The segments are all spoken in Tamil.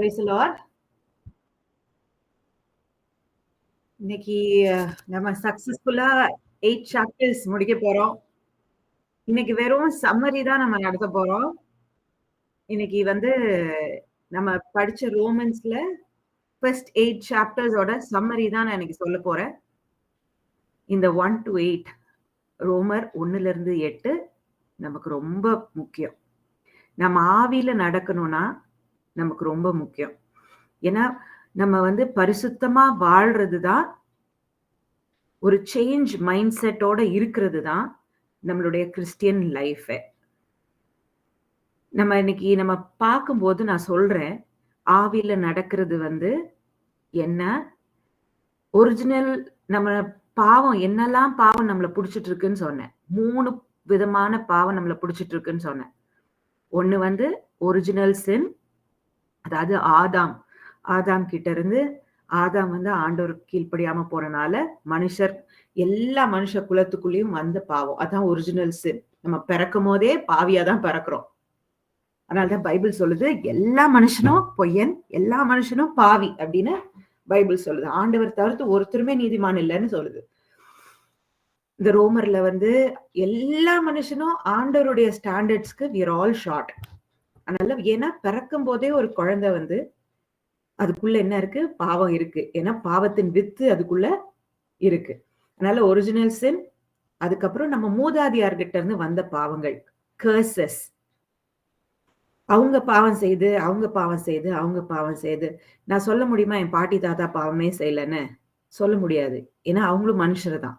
Praise the Lord. இன்னைக்கு நம்ம சக்சஸ்ஃபுல்லா 8 சாப்டர்ஸ் முடிக்க போறோம். இன்னைக்கு வெறும் சம்மரி தான் நம்ம நடத்த போறோம். இன்னைக்கு நம்ம படிச்ச ரோமன்ஸ்ல ஃபர்ஸ்ட் 8 சாப்டர்ஸோட சம்மரி தான் நான் இன்னைக்கு சொல்ல போறேன். இந்த 1 to 8 ரோமர் 1ல இருந்து 8 நமக்கு ரொம்ப முக்கியம். நம்ம ஆவியில நடக்கணும்னா நமக்கு ரொம்ப முக்கியம். ஏன்னா நம்ம பரிசுத்தமா வாழ்றது தான், ஒரு சேஞ்ச் மைண்ட் செட்டோட இருக்கிறது தான் நம்மளுடைய கிறிஸ்டியன் லைஃப். நம்ம இன்னைக்கு நம்ம பார்க்கும்போது நான் சொல்றேன், ஆவியில நடக்கிறது என்ன, ஒரிஜினல் நம்ம பாவம் என்னெல்லாம் பாவம் நம்மள புடிச்சிட்டு இருக்குன்னு சொன்னேன். 3 விதமான பாவம் நம்மள புடிச்சிட்டு இருக்குன்னு சொன்னேன். ஒண்ணு ஒரிஜினல் சின், அதாவது ஆதாம் கிட்ட இருந்து ஆதாம் ஆண்டவருக்கு கீழ்ப்படியாம போறனால எல்லா மனுஷ குலத்துக்குள்ளேயும் வந்த பாவம். அதான் ஒரிஜினல் சின். நம்ம பிறக்கும் போதே பாவியா தான் பிறக்கிறோம். அதனாலதான் பைபிள் சொல்லுது, எல்லா மனுஷனும் பொய்யன், எல்லா மனுஷனும் பாவி அப்படின்னு பைபிள் சொல்லுது. ஆண்டவர் தவிர்த்து ஒருத்தருமே நீதிமான் இல்லைன்னு சொல்லுது. இந்த ரோமர்ல எல்லா மனுஷனும் ஆண்டவருடைய ஸ்டாண்டர்ட்ஸ்க்கு we are all short. அதனால ஏன்னா பிறக்கும் போதே ஒரு குழந்தை அதுக்குள்ள என்ன இருக்கு? பாவம் இருக்கு. ஏன்னா பாவத்தின் வித்து அதுக்குள்ள இருக்கு. அதனால ஒரிஜினல் சின், அதுக்கப்புறம் நம்ம மூதாதியார்கிட்ட இருந்து வந்த பாவங்கள், கர்சஸ். அவங்க பாவம் செய்து நான் சொல்ல முடியுமா என் பாட்டி தாத்தா பாவமே செய்யலன்னு? சொல்ல முடியாது. ஏன்னா அவங்களும் மனுஷர் தான்.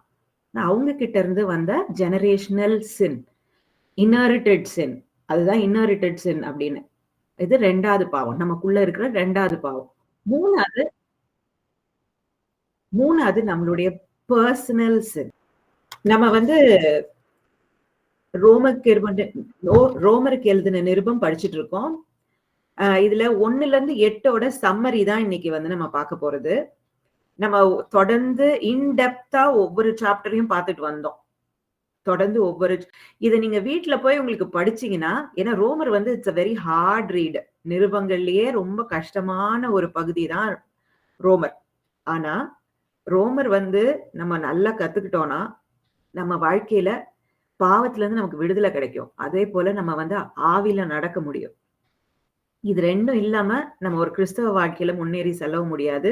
அவங்க கிட்ட இருந்து வந்த ஜெனரேஷனல் சின், இன்ஹெரிட்டட் சின், அதுதான் இன்ஹெரிட்டட் சின் அப்படின்னு. இது 2வது பாவம், நமக்குள்ள இருக்கிற 2வது பாவம். 3வது நம்மளுடைய பர்சனல் சின். நம்ம ரோமருக்கு எழுதின நிருபம் படிச்சுட்டு இருக்கோம். இதுல 1ல இருந்து 8ஓட சம்மரி தான் இன்னைக்கு நம்ம பார்க்க போறது. நம்ம தொடர்ந்து இன்டெப்தா ஒவ்வொரு சாப்டரையும் பார்த்துட்டு வந்தோம். தொடர்ந்து இதை நீங்க வீட்டுல போய் உங்களுக்கு படிச்சீங்கன்னா, ஏன்னா ரோமர் it's a very hard read. நிருபங்கள்லயே ரொம்ப கஷ்டமான ஒரு பகுதி தான் ரோமர். ஆனா ரோமர் நம்ம நல்லா கத்துக்கிட்டோம்னா நம்ம வாழ்க்கையில பாவத்துல இருந்து நமக்கு விடுதலை கிடைக்கும். அதே போல நம்ம ஆவியில நடக்க முடியும். இது 2ம் இல்லாம நம்ம ஒரு கிறிஸ்தவ வாழ்க்கையில முன்னேறி செல்லவும் முடியாது.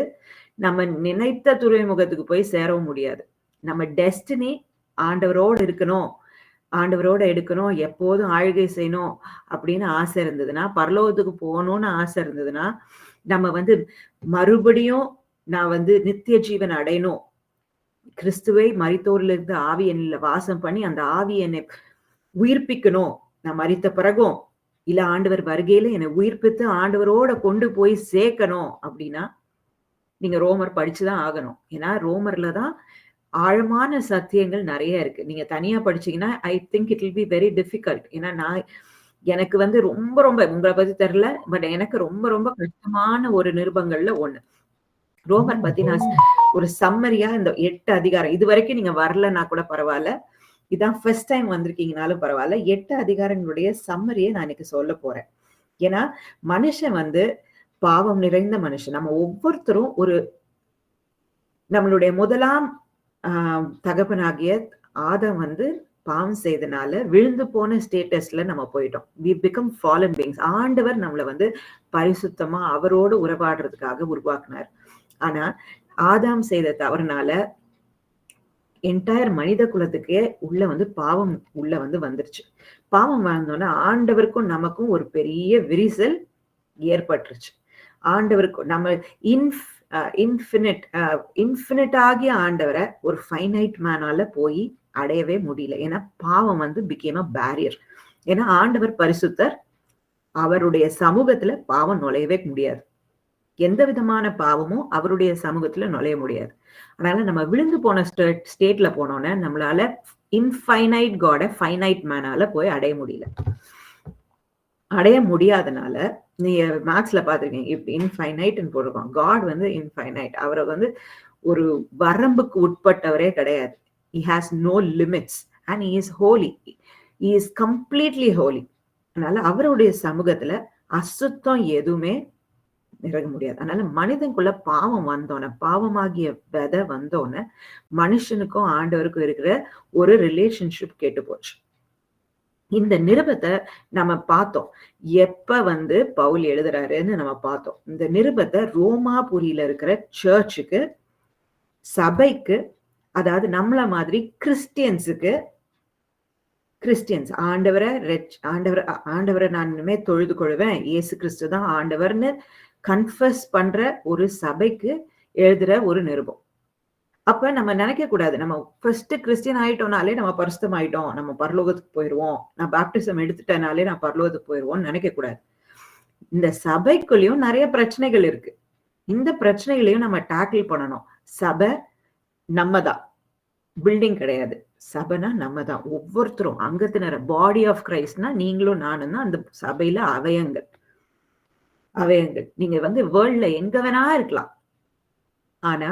நம்ம நினைத்த துறைமுகத்துக்கு போய் சேரவும் முடியாது. நம்ம டெஸ்டினி ஆண்டவரோடு இருக்கணும், ஆண்டவரோட எடுக்கணும், எப்போதும் ஆளுகை செய்யணும் அப்படின்னு ஆசை இருந்ததுன்னா, பரலோகத்துக்கு போகணும்னு ஆசை இருந்ததுன்னா, நம்ம மறுபடியும் நான் நித்திய ஜீவன் அடையணும், கிறிஸ்துவை மரித்தோரில் இருந்து ஆவி என்னில வாசம் பண்ணி அந்த ஆவி என்னை உயிர்ப்பிக்கணும், நான் மரித்த பிறகும் இல்ல ஆண்டவர் வருகையில என்னை உயிர்ப்பித்து ஆண்டவரோட கொண்டு போய் சேர்க்கணும் அப்படின்னா நீங்க ரோமர் படிச்சுதான் ஆகணும். ஏன்னா ரோமர்ல தான் ஆழமான சத்தியங்கள் நிறைய இருக்கு. நீங்க தனியா படிச்சீங்கன்னா I think it will be very difficult. ஏன்னா எனக்கு ரொம்ப ரொம்ப உங்களை பத்தி தெரியல, பட் எனக்கு ரொம்ப ரொம்ப கஷ்டமான ஒரு நிருபங்கள்ல ஒண்ணு. ரோமர் பத்தி நான் ஒரு சம்மரியா இந்த 8 அதிகாரம், இது வரைக்கும் நீங்க வரலன்னா கூட பரவாயில்ல, இதான் ஃபர்ஸ்ட் டைம் வந்திருக்கீங்கனாலும் பரவாயில்ல, 8 அதிகாரங்களுடைய சம்மரியை நான் இன்னைக்கு சொல்ல போறேன். ஏன்னா மனுஷன் பாவம் நிறைந்த மனுஷன். நம்ம ஒவ்வொருத்தரும் நம்மளுடைய முதலாம் தகப்பனாகிய ஆதாம் பாவம் செய்தனால விழுந்து போன ஸ்டேட்டஸ்ல நம்ம போயிட்டோம். we become fallen beings. ஆண்டவர் நம்மள பரிசுத்தமா அவரோடு உறவாடுறதுக்காக உருவாக்குனார். ஆனா ஆதாம் செய்த தவறுனால என்டையர் மனித குலத்துக்கே உள்ள பாவம் உள்ள வந்துருச்சு. பாவம் வாழ்ந்தோன்னா ஆண்டவருக்கும் நமக்கும் ஒரு பெரிய விரிசல் ஏற்பட்டுருச்சு. ஆண்டவருக்கும் நம்ம இன்ஃபினிட் ஆகிய ஆண்டவரை ஒரு ஃபைனைட் மேனால போய் அடையவே முடியல. ஏன்னா பாவம் பிகேம் அ பேரியர். ஏன்னா ஆண்டவர் பரிசுத்தர், அவருடைய சமூகத்துல பாவம் நுழையவே முடியாது. எந்த விதமான பாவமும் அவருடைய சமூகத்துல நுழைய முடியாது. அதனால நம்ம விழுந்து போன ஸ்டேட்ல போனோம்னா நம்மளால இன்ஃபைனைட் காட ஃபைனைட் மேனால போய் அடைய முடியல. அடைய முடியாதனால நீங்க மேக்ஸ்ல பாத்துருக்கீங்க, இப்ப இன்ஃபைனைட்னு போட்டிருக்கோம். God infinite. அவரை ஒரு வரம்புக்கு உட்பட்டவரே கிடையாது. he has no limits and he is holy. he is completely holy. அதனால அவருடைய சமூகத்துல அசுத்தம் எதுவுமே இறங்க முடியாது. அதனால மனிதனுக்குள்ள பாவம் வந்தோன, பாவமாகிய விதை வந்தோன, மனுஷனுக்கும் ஆண்டவருக்கும் இருக்கிற ஒரு ரிலேஷன்ஷிப் கெட்டு போச்சு. இந்த நிருபத்தை நம்ம பார்த்தோம். எப்ப வந்து பவுல் எழுதுறாருன்னு நம்ம பார்த்தோம். இந்த நிருபத்தை ரோமாபுரியில இருக்கிற சர்ச்சுக்கு, சபைக்கு, அதாவது நம்மள மாதிரி கிறிஸ்டியன்ஸுக்கு, ஆண்டவரை நான் இனிமே தொழுது கொள்வேன், இயேசு கிறிஸ்து தான் ஆண்டவர்னு கன்ஃபஸ் பண்ற ஒரு சபைக்கு எழுதுற ஒரு நிருபம். அப்ப நம்ம நினைக்க கூடாது, நம்ம ஃபர்ஸ்ட் கிறிஸ்டியன் ஆயிட்டோம்னாலே நம்ம பரிசுத்தம் ஆயிட்டோம், நம்ம பரலோகத்துக்கு போயிடுவோம், நான் பாப்டிசம் எடுத்துட்டனாலே நான் பரலோகத்துக்கு போயிடுவோம்னு நினைக்க கூடாது. இந்த சபைக்குள்ளேயும் நிறைய பிரச்சனைகள் இருக்கு. இந்த பிரச்சனைகளையும் நம்ம டேக்கிள் பண்ணணும். சபை நம்ம தான், பில்டிங் கிடையாது. சபைனா நம்ம தான், ஒவ்வொருத்தரும் அங்கத்தினர். பாடி ஆஃப் கிரைஸ்ட்னா நீங்களும் நானும் தான் அந்த சபையில அவயங்கள். நீங்க வந்து வேர்ல்ட்ல எங்க வேணா இருக்கலாம், ஆனா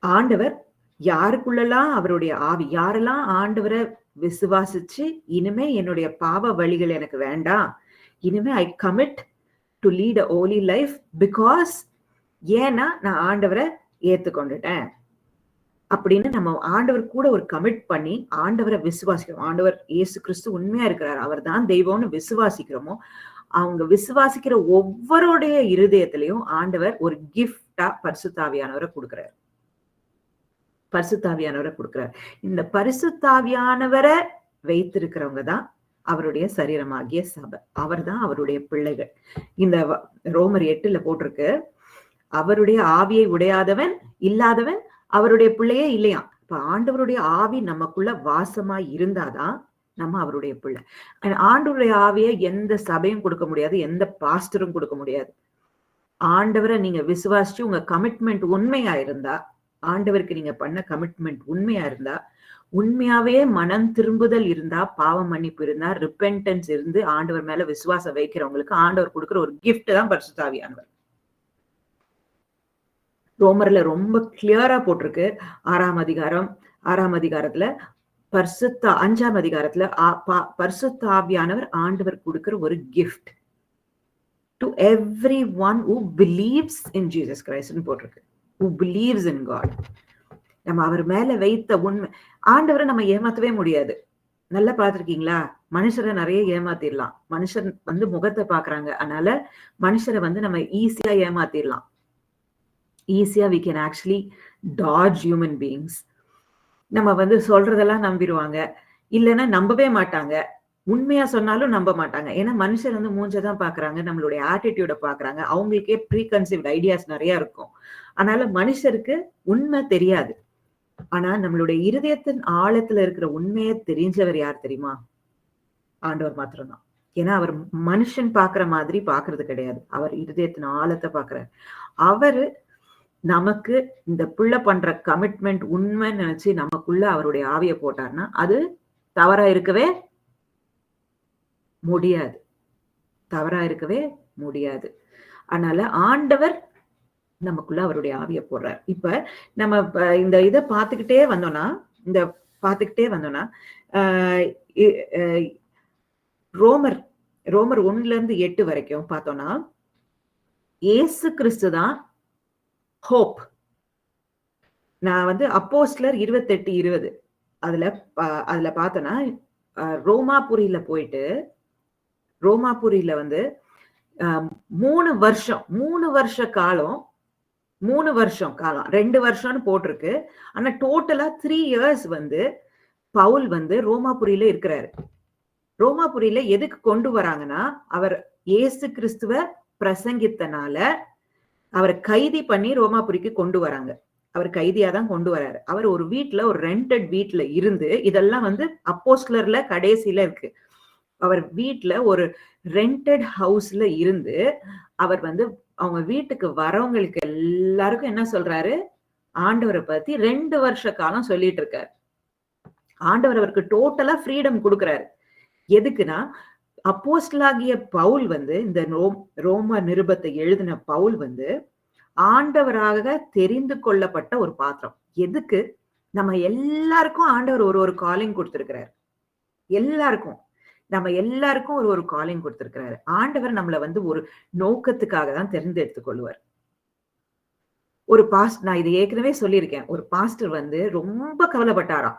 ஆண்டவர் யாருக்குள்ளெல்லாம் அவருடைய ஆவி, யாரெல்லாம் ஆண்டவரை விசுவாசிச்சு இனிமே என்னுடைய பாவ வழிகள் எனக்கு வேண்டாம், இனிமே ஐ commit to lead a Holi life because ஏன்னா நான் ஆண்டவரை ஏத்துக்கொண்டுட்டேன் அப்படின்னு நம்ம ஆண்டவர் கூட ஒரு கமிட் பண்ணி ஆண்டவரை விசுவாசிக்கிறோம். ஆண்டவர் இயேசு கிறிஸ்து உண்மையா இருக்கிறார், அவர் தான் தெய்வம்னு விசுவாசிக்கிறோமோ, அவங்க விசுவாசிக்கிற ஒவ்வொருடைய இருதயத்திலையும் ஆண்டவர் ஒரு கிஃப்டா பரிசுத்தாவியானவரை கொடுக்கிறார். இந்த பரிசுத்தாவியானவரை வைத்திருக்கிறவங்க தான் அவருடைய சரீரமாகிய சபை. அவர் தான் அவருடைய பிள்ளைகள். இந்த ரோமர் 8 போட்டிருக்கு, அவருடைய ஆவியை உடையாதவன் இல்லாதவன் அவருடைய பிள்ளையே இல்லையா. இப்ப ஆண்டவருடைய ஆவி நமக்குள்ள வாசமாய் இருந்தாதான் நம்ம அவருடைய பிள்ளை. ஆண்டவருடைய ஆவியை எந்த சபையும் கொடுக்க முடியாது, எந்த பாஸ்டரும் கொடுக்க முடியாது. ஆண்டவரை நீங்க விசுவாசிச்சு உங்க கமிட்மெண்ட் உண்மையா இருந்தா, ஆண்டவருக்கு நீங்க பண்ண கமிட்மெண்ட் உண்மையா இருந்தா, உண்மையாவே மனம் திரும்புதல் இருந்தா, பாவ மன்னிப்பு இருந்தா, ரிப்பென்டன்ஸ் இருந்து ஆண்டவர் மேல விசுவாசம் வைக்கிறவங்களுக்கு ஆண்டவர் கொடுக்கிற ஒரு கிஃப்ட் தான் பரிசுத்தாவியானவர். ரோமர்ல ரொம்ப கிளியரா போட்டிருக்கு. 6ஆம் அதிகாரத்துல 5ஆம் அதிகாரத்துல பரிசுத்தாவியானவர் ஆண்டவர் கொடுக்கிற ஒரு gift to everyone who believes in Jesus Christ ன்னு போட்டிருக்கு. who believes in God. நம்ம அவர் மேல வைத்த உண்மை. ஆண்டவரை நம்ம ஏமாத்தவே முடியாது. நல்லா பார்த்திருக்கீங்களா? மனுஷரை நிறைய ஏமாத்திடலாம். மனுஷன் வந்து முகத்தை பாக்குறாங்க, அதனால மனுஷரை வந்து நம்ம ஈஸியா ஏமாத்திடலாம். ஈஸியா we can actually dodge human beings. நம்ம வந்து சொல்றதெல்லாம் நம்பிடுவாங்க, இல்லைன்னா நம்பவே மாட்டாங்க. உண்மையா சொன்னாலும் நம்ப மாட்டாங்க. ஏன்னா மனுஷர் வந்து மூஞ்சதான் பாக்குறாங்க, நம்மளுடைய ஆட்டிடியூட பாக்குறாங்க. அவங்களுக்கே ப்ரீ கன்சீவ்ட் ஐடியாஸ் நிறைய இருக்கும். அதனால மனுஷருக்கு உண்மை தெரியாது. ஆனா நம்மளுடைய இருதயத்தின் ஆழத்துல இருக்கிற உண்மையை தெரிஞ்சவர் யார் தெரியுமா? ஆண்டவர் மாத்திரம்தான். ஏன்னா அவர் மனுஷன் பாக்குற மாதிரி பாக்குறது கிடையாது, அவர் இருதயத்தின் ஆழத்தை பாக்குறாரு. அவரு நமக்கு இந்த புள்ள பண்ற கமிட்மெண்ட் உண்மைன்னு நினைச்சு நமக்குள்ள அவருடைய ஆவியை போட்டார்னா அது தவறா இருக்கவே முடியாது. அதனால ஆண்டவர் நமக்குள்ள அவருடைய ஆவியை போடுறார். இப்ப நம்ம இந்த இதை பார்த்துக்கிட்டே வந்தோம்னா ரோமர் 1-8 வரைக்கும் பார்த்தோம்னா இயேசு கிறிஸ்து தான் ஹோப். நான் வந்து அப்போஸ்தலர் 28:20 அதுல பார்த்தோன்னா ரோமாபுரியில வந்து 3 வருஷம் காலம் 2 வருஷம்னு போட்டிருக்கு. ஆனா டோட்டலா 3 years வந்து பவுல் வந்து ரோமாபுரியில இருக்கிறாரு. ரோமாபுரியில எதுக்கு கொண்டு வராங்கன்னா, அவர் இயேசு கிறிஸ்துவ பிரசங்கித்தனால அவரை கைதி பண்ணி ரோமாபுரிக்கு கொண்டு வராங்க. அவர் கைதியா தான் கொண்டு வராரு. அவர் ஒரு வீட்டுல, ஒரு ரெண்டட் வீட்டுல இருந்து, இதெல்லாம் வந்து அப்போஸ்தலர்ல கடைசியில இருக்கு. அவர் வீட்டுல ஒரு ரெண்டட் ஹவுஸ்ல இருந்து அவர் வந்து அவங்க வீட்டுக்கு வரவங்களுக்கு எல்லாருக்கும் என்ன சொல்றாரு? ஆண்டவரை பத்தி 2 வருஷ காலம் சொல்லிட்டு இருக்காரு. ஆண்டவர் அவருக்கு டோட்டலா ஃப்ரீடம் கொடுக்கிறாரு. எதுக்குன்னா, அப்போஸ்தலனாகிய பவுல் வந்து இந்த ரோம நிருபத்தை எழுதின பவுல் வந்து ஆண்டவராக தெரிந்து கொள்ளப்பட்ட ஒரு பாத்திரம். எதுக்கு? நம்ம எல்லாருக்கும் ஆண்டவர் ஒரு காலிங் கொடுத்திருக்கிறார். எல்லாருக்கும் நம்ம எல்லாருக்கும் ஒரு காலிங் கொடுத்திருக்கிறாரு. ஆண்டவர் நம்மள வந்து ஒரு நோக்கத்துக்காக தான் தேர்ந்தெடுத்துக் கொள்வார். நான் இதை ஏற்கனவே சொல்லியிருக்கேன். ஒரு பாஸ்டர் வந்து ரொம்ப கவலைப்பட்டாராம்.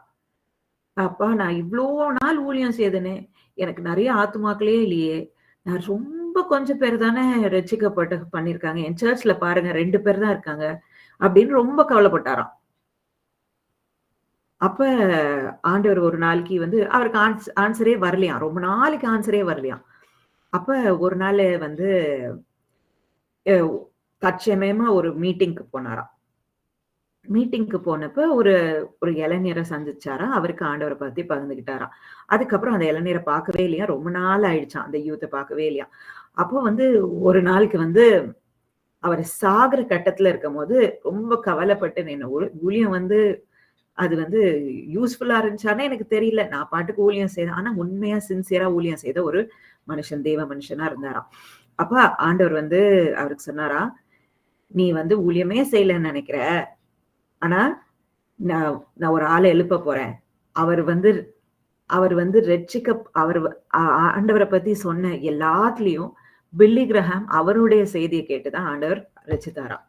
அப்பா நான் இவ்ளோ நாள் ஊழியம் செய்தேனே, எனக்கு நிறைய ஆத்துமாக்களே இல்லையே. நான் ரொம்ப கொஞ்சம் பேர் தானே ரட்சிக்கப்பட்டு பண்ணியிருக்காங்க. என் சர்ச்ல பாருங்க 2 பேர் தான் இருக்காங்க. அப்படின்னு ரொம்ப கவலைப்பட்டாராம். அப்ப ஆண்டவர் ஒரு நாளைக்கு வந்து அவருக்கு ஆன்சரே வரலையாம். ரொம்ப நாளைக்கு ஆன்சரே வரலையாம். அப்ப ஒரு நாள் வந்து தற்சமயமா ஒரு மீட்டிங்க்கு போனாராம். மீட்டிங்க்கு போனப்ப ஒரு இளைஞரை சந்திச்சாராம். அவருக்கு ஆண்டவரை பத்தி பகிர்ந்துகிட்டாராம். அதுக்கப்புறம் அந்த இளைஞரை பார்க்கவே இல்லையா. ரொம்ப நாள் ஆயிடுச்சாம் அந்த யூத்தை பார்க்கவே இல்லையா. அப்போ வந்து ஒரு நாளைக்கு வந்து அவர் சாகுற கட்டத்துல இருக்கும் போது ரொம்ப கவலைப்பட்டு ஊழியம் வந்து அது வந்து யூஸ்ஃபுல்லா இருந்துச்சானே எனக்கு தெரியல. நான் பாட்டுக்கு ஊழியம் செய்தேன். ஆனா உண்மையா சின்சியரா ஊழியம் செய்த ஒரு மனுஷன், தேவ மனுஷனா இருந்தாராம். அப்ப ஆண்டவர் வந்து அவருக்கு சொன்னாரா, நீ வந்து ஊழியமே செய்யலன்னு நினைக்கிற. ஆனா நான் ஒரு ஆளை எழுப்ப போறேன். அவர் வந்து ஆண்டவரை பத்தி சொன்ன எல்லாத்துலயும் பில்லி கிரஹாம் அவருடைய செய்தியை கேட்டுதான் ஆண்டவர் ரட்சித்தாராம்.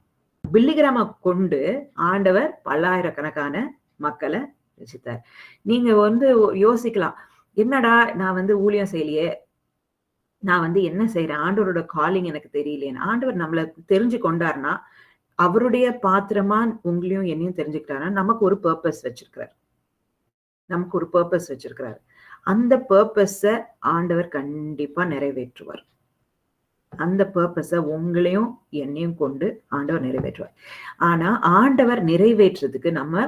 பில்லி கிராம கொண்டு ஆண்டவர் பல்லாயிரக்கணக்கான மக்களை ரட்சித்தார். நீங்க வந்து யோசிக்கலாம், என்னடா நான் வந்து ஊழியம் செய்யலையே, நான் வந்து என்ன செய்யறேன், ஆண்டவரோட காலிங் எனக்கு தெரியலையேன்னு. ஆண்டவர் நம்மள தெரிஞ்சு கொண்டாருன்னா, அவருடைய பாத்திரமா உங்களையும் என்னையும் தெரிஞ்சுக்கிட்டாருன்னா, நமக்கு ஒரு பர்பஸ் வச்சிருக்கிறார். அந்த பர்பஸ ஆண்டவர் கண்டிப்பா நிறைவேற்றுவார். அந்த பர்பஸ உங்களையும் என்னையும் கொண்டு ஆண்டவர் நிறைவேற்றுவார். ஆனா ஆண்டவர் நிறைவேற்றுறதுக்கு நம்ம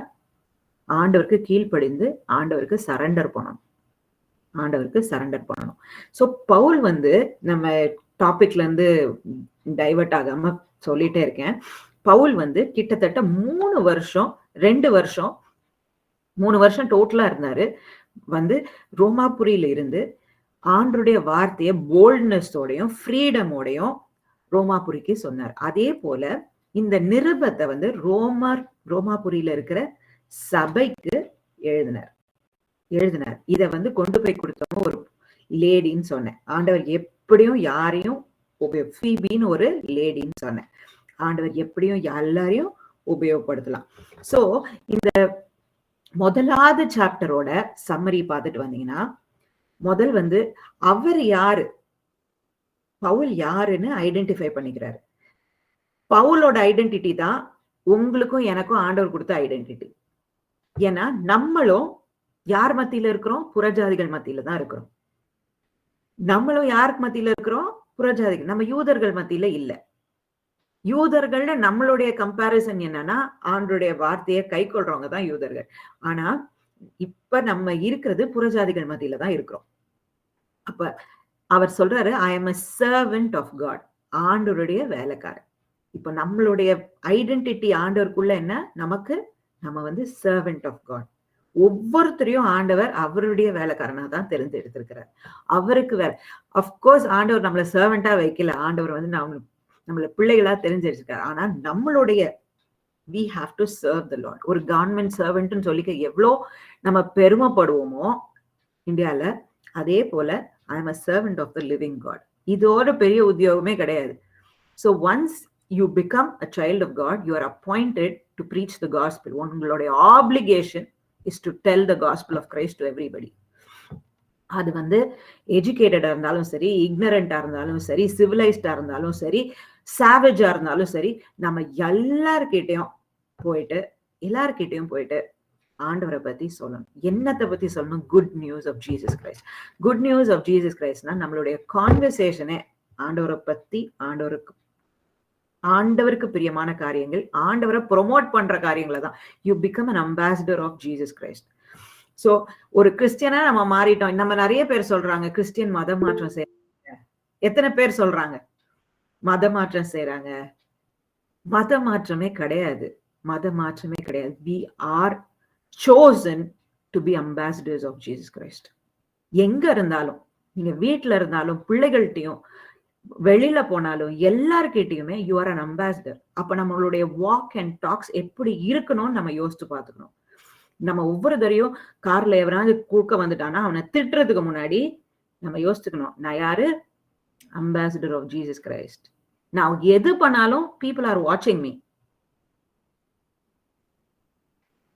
ஆண்டவருக்கு கீழ்ப்படிந்து ஆண்டவருக்கு சரண்டர் பண்ணணும். சோ பவுல் வந்து நம்ம டாபிக்ல இருந்து டைவர்ட் ஆகாம சொல்லிட்டே இருக்கேன். பவுல் வந்து கிட்டத்தட்ட 3 வருஷம் டோட்டலா இருந்தாரு. வந்து ரோமாபுரியில இருந்து ஆண்டருடைய வார்த்தையை போல்ட்னஸோடையும் ஃப்ரீடமோடையும் ரோமாபுரிக்கு சொன்னார். அதே போல இந்த நிருபத்தை வந்து ரோமாபுரியில இருக்கிற சபைக்கு எழுதினார். இத வந்து கொண்டு போய் கொடுத்தவங்க ஒரு லேடின்னு சொன்னேன். ஆண்டவர் எப்படியும் யாரையும் ஃபீபின்னு ஒரு லேடின்னு சொன்னேன். ஆண்டவர் எப்படியும் எல்லாரையும் உபயோகப்படுத்தலாம். சோ இந்த முதலாவது சாப்டரோட சம்மரி பார்த்துட்டு வந்தீங்கன்னா, முதல் வந்து அவர் யாரு, பவுல் யாருன்னு ஐடென்டிஃபை பண்ணிக்கிறாரு. பவுலோட ஐடென்டிட்டி தான் உங்களுக்கும் எனக்கும் ஆண்டவர் கொடுத்த ஐடென்டிட்டி. ஏன்னா நம்மளும் யார் மத்தியில இருக்கிறோம், புறஜாதிகள் மத்தியில தான் இருக்கிறோம். நம்மளும் யாருக்கு மத்தியில இருக்கிறோம், புறஜாதிகள். நம்ம யூதர்கள் மத்தியில இல்ல. யூதர்கள்ல நம்மளுடைய கம்பேரிசன் என்னன்னா, ஆண்டருடைய வார்த்தையை கை கொள்றவங்க தான் யூதர்கள். ஆனா இப்ப நம்ம இருக்கிறது புறஜாதிகள் மத்தியில தான் இருக்கிறோம். அப்ப அவர் சொல்றாரு, I am a servant of God. ஆண்டவருடைய வேலைக்காரன். இப்ப நம்மளுடைய ஐடென்டிட்டி ஆண்டவருக்குள்ள என்ன, நம்ம வந்து சர்வெண்ட் ஆஃப் காட். ஒவ்வொருத்தரையும் ஆண்டவர் அவருடைய வேலைக்காரனா தான் தெரிந்தெடுத்திருக்கிறார். அவருக்கு அப்கோர்ஸ் ஆண்டவர் நம்மள சர்வெண்டா வைக்கல. ஆண்டவர் வந்து நம்மள பிள்ளைகளா தெரிஞ்சிருக்காரு. ஆனா நம்மளுடைய we have to serve the Lord. ஒரு கவர்மெண்ட் சர்வெண்ட்னு சொல்லிக்க எவ்வளோ நம்ம பெருமைப்படுவோமோ இந்தியால, அதே போல I am a servant of the living God. இதோட பெரிய உத்தியோகமே கிடையாது. So once you become a child of God, you are appointed to preach the gospel. உங்களுடைய obligation is to tell the gospel of Christ to everybody. அது வந்து எஜுகேட்டடா இருந்தாலும் சரி, இக்னரண்டா இருந்தாலும் சரி, சிவிலைஸ்டா இருந்தாலும் சரி, சாவேஜா இருந்தாலும் சரி, நம்ம எல்லார்கிட்டையும் போயிட்டு ஆண்டவரை பத்தி சொல்லணும். என்னத்தை பத்தி சொல்லணும்? Good news of Jesus Christ. Good news of Jesus கிரைஸ்ட்னா நம்மளுடைய கான்வர்சேஷனே ஆண்டவரை பத்தி, ஆண்டவருக்கு பிரியமான காரியங்கள், ஆண்டவரை ப்ரொமோட் பண்ற காரியங்களை தான். You become an ambassador of Jesus Christ. So ஒரு கிறிஸ்டியனா நம்ம மாறிட்டோம். நம்ம நிறைய பேர் சொல்றாங்க கிறிஸ்டியன் மத மாற்றம் செய்யறாங்க. எத்தனை பேர் சொல்றாங்க மத மாற்றம் செய்யறாங்க? மத மாற்றமே கிடையாது. We are chosen to be ambassadors of Jesus Christ. எங்க இருந்தாலும், நீங்க வீட்டுல இருந்தாலும், பிள்ளைகள்கிட்டையும், வெளியில போனாலும், எல்லார்கிட்டையுமே யூ ஆர் an ambassador. அப்ப நம்மளுடைய வாக் அண்ட் டாக்ஸ் எப்படி இருக்கணும்னு நம்ம யோசிச்சு பார்த்துக்கணும். நம்ம ஒவ்வொரு தரையும் கார்ல எவராவது குறுக்க வந்துட்டானா அவனை திட்டுறதுக்கு முன்னாடி நம்ம யோசிச்சுக்கணும், நான் யாரு? Ambassador of Jesus Christ. நான் எது பண்ணாலும் பீப்புள் ஆர் வாட்சிங் மீ.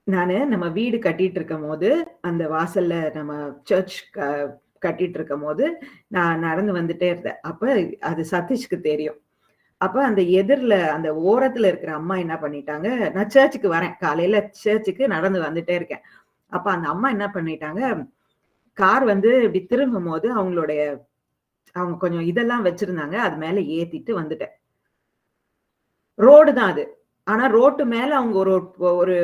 நானு நம்ம வீடு கட்டிட்டு இருக்கும் போது, அந்த வாசல்ல நம்ம சர்ச் கட்டிட்டு இருக்கும் போது, நான் நடந்து வந்துட்டே இருந்தேன். அப்ப அது சதீஷ்க்கு தெரியும். அப்ப அந்த எதிர்ல அந்த ஓரத்துல இருக்கிற அம்மா என்ன பண்ணிட்டாங்க, நான் சர்ச்சுக்கு வரேன். காலையில சர்ச்சுக்கு நடந்து வந்துட்டே இருக்கேன். அப்ப அந்த அம்மா என்ன பண்ணிட்டாங்க, கார் வந்து இப்படி திரும்பும்போது அவங்க கொஞ்சம் இதெல்லாம் வச்சிருந்தாங்க. அது மேல ஏத்திட்டு வந்துட்டேன். ரோடு தான் அது. ஆனா ரோட்டு மேல அவங்க ஒரு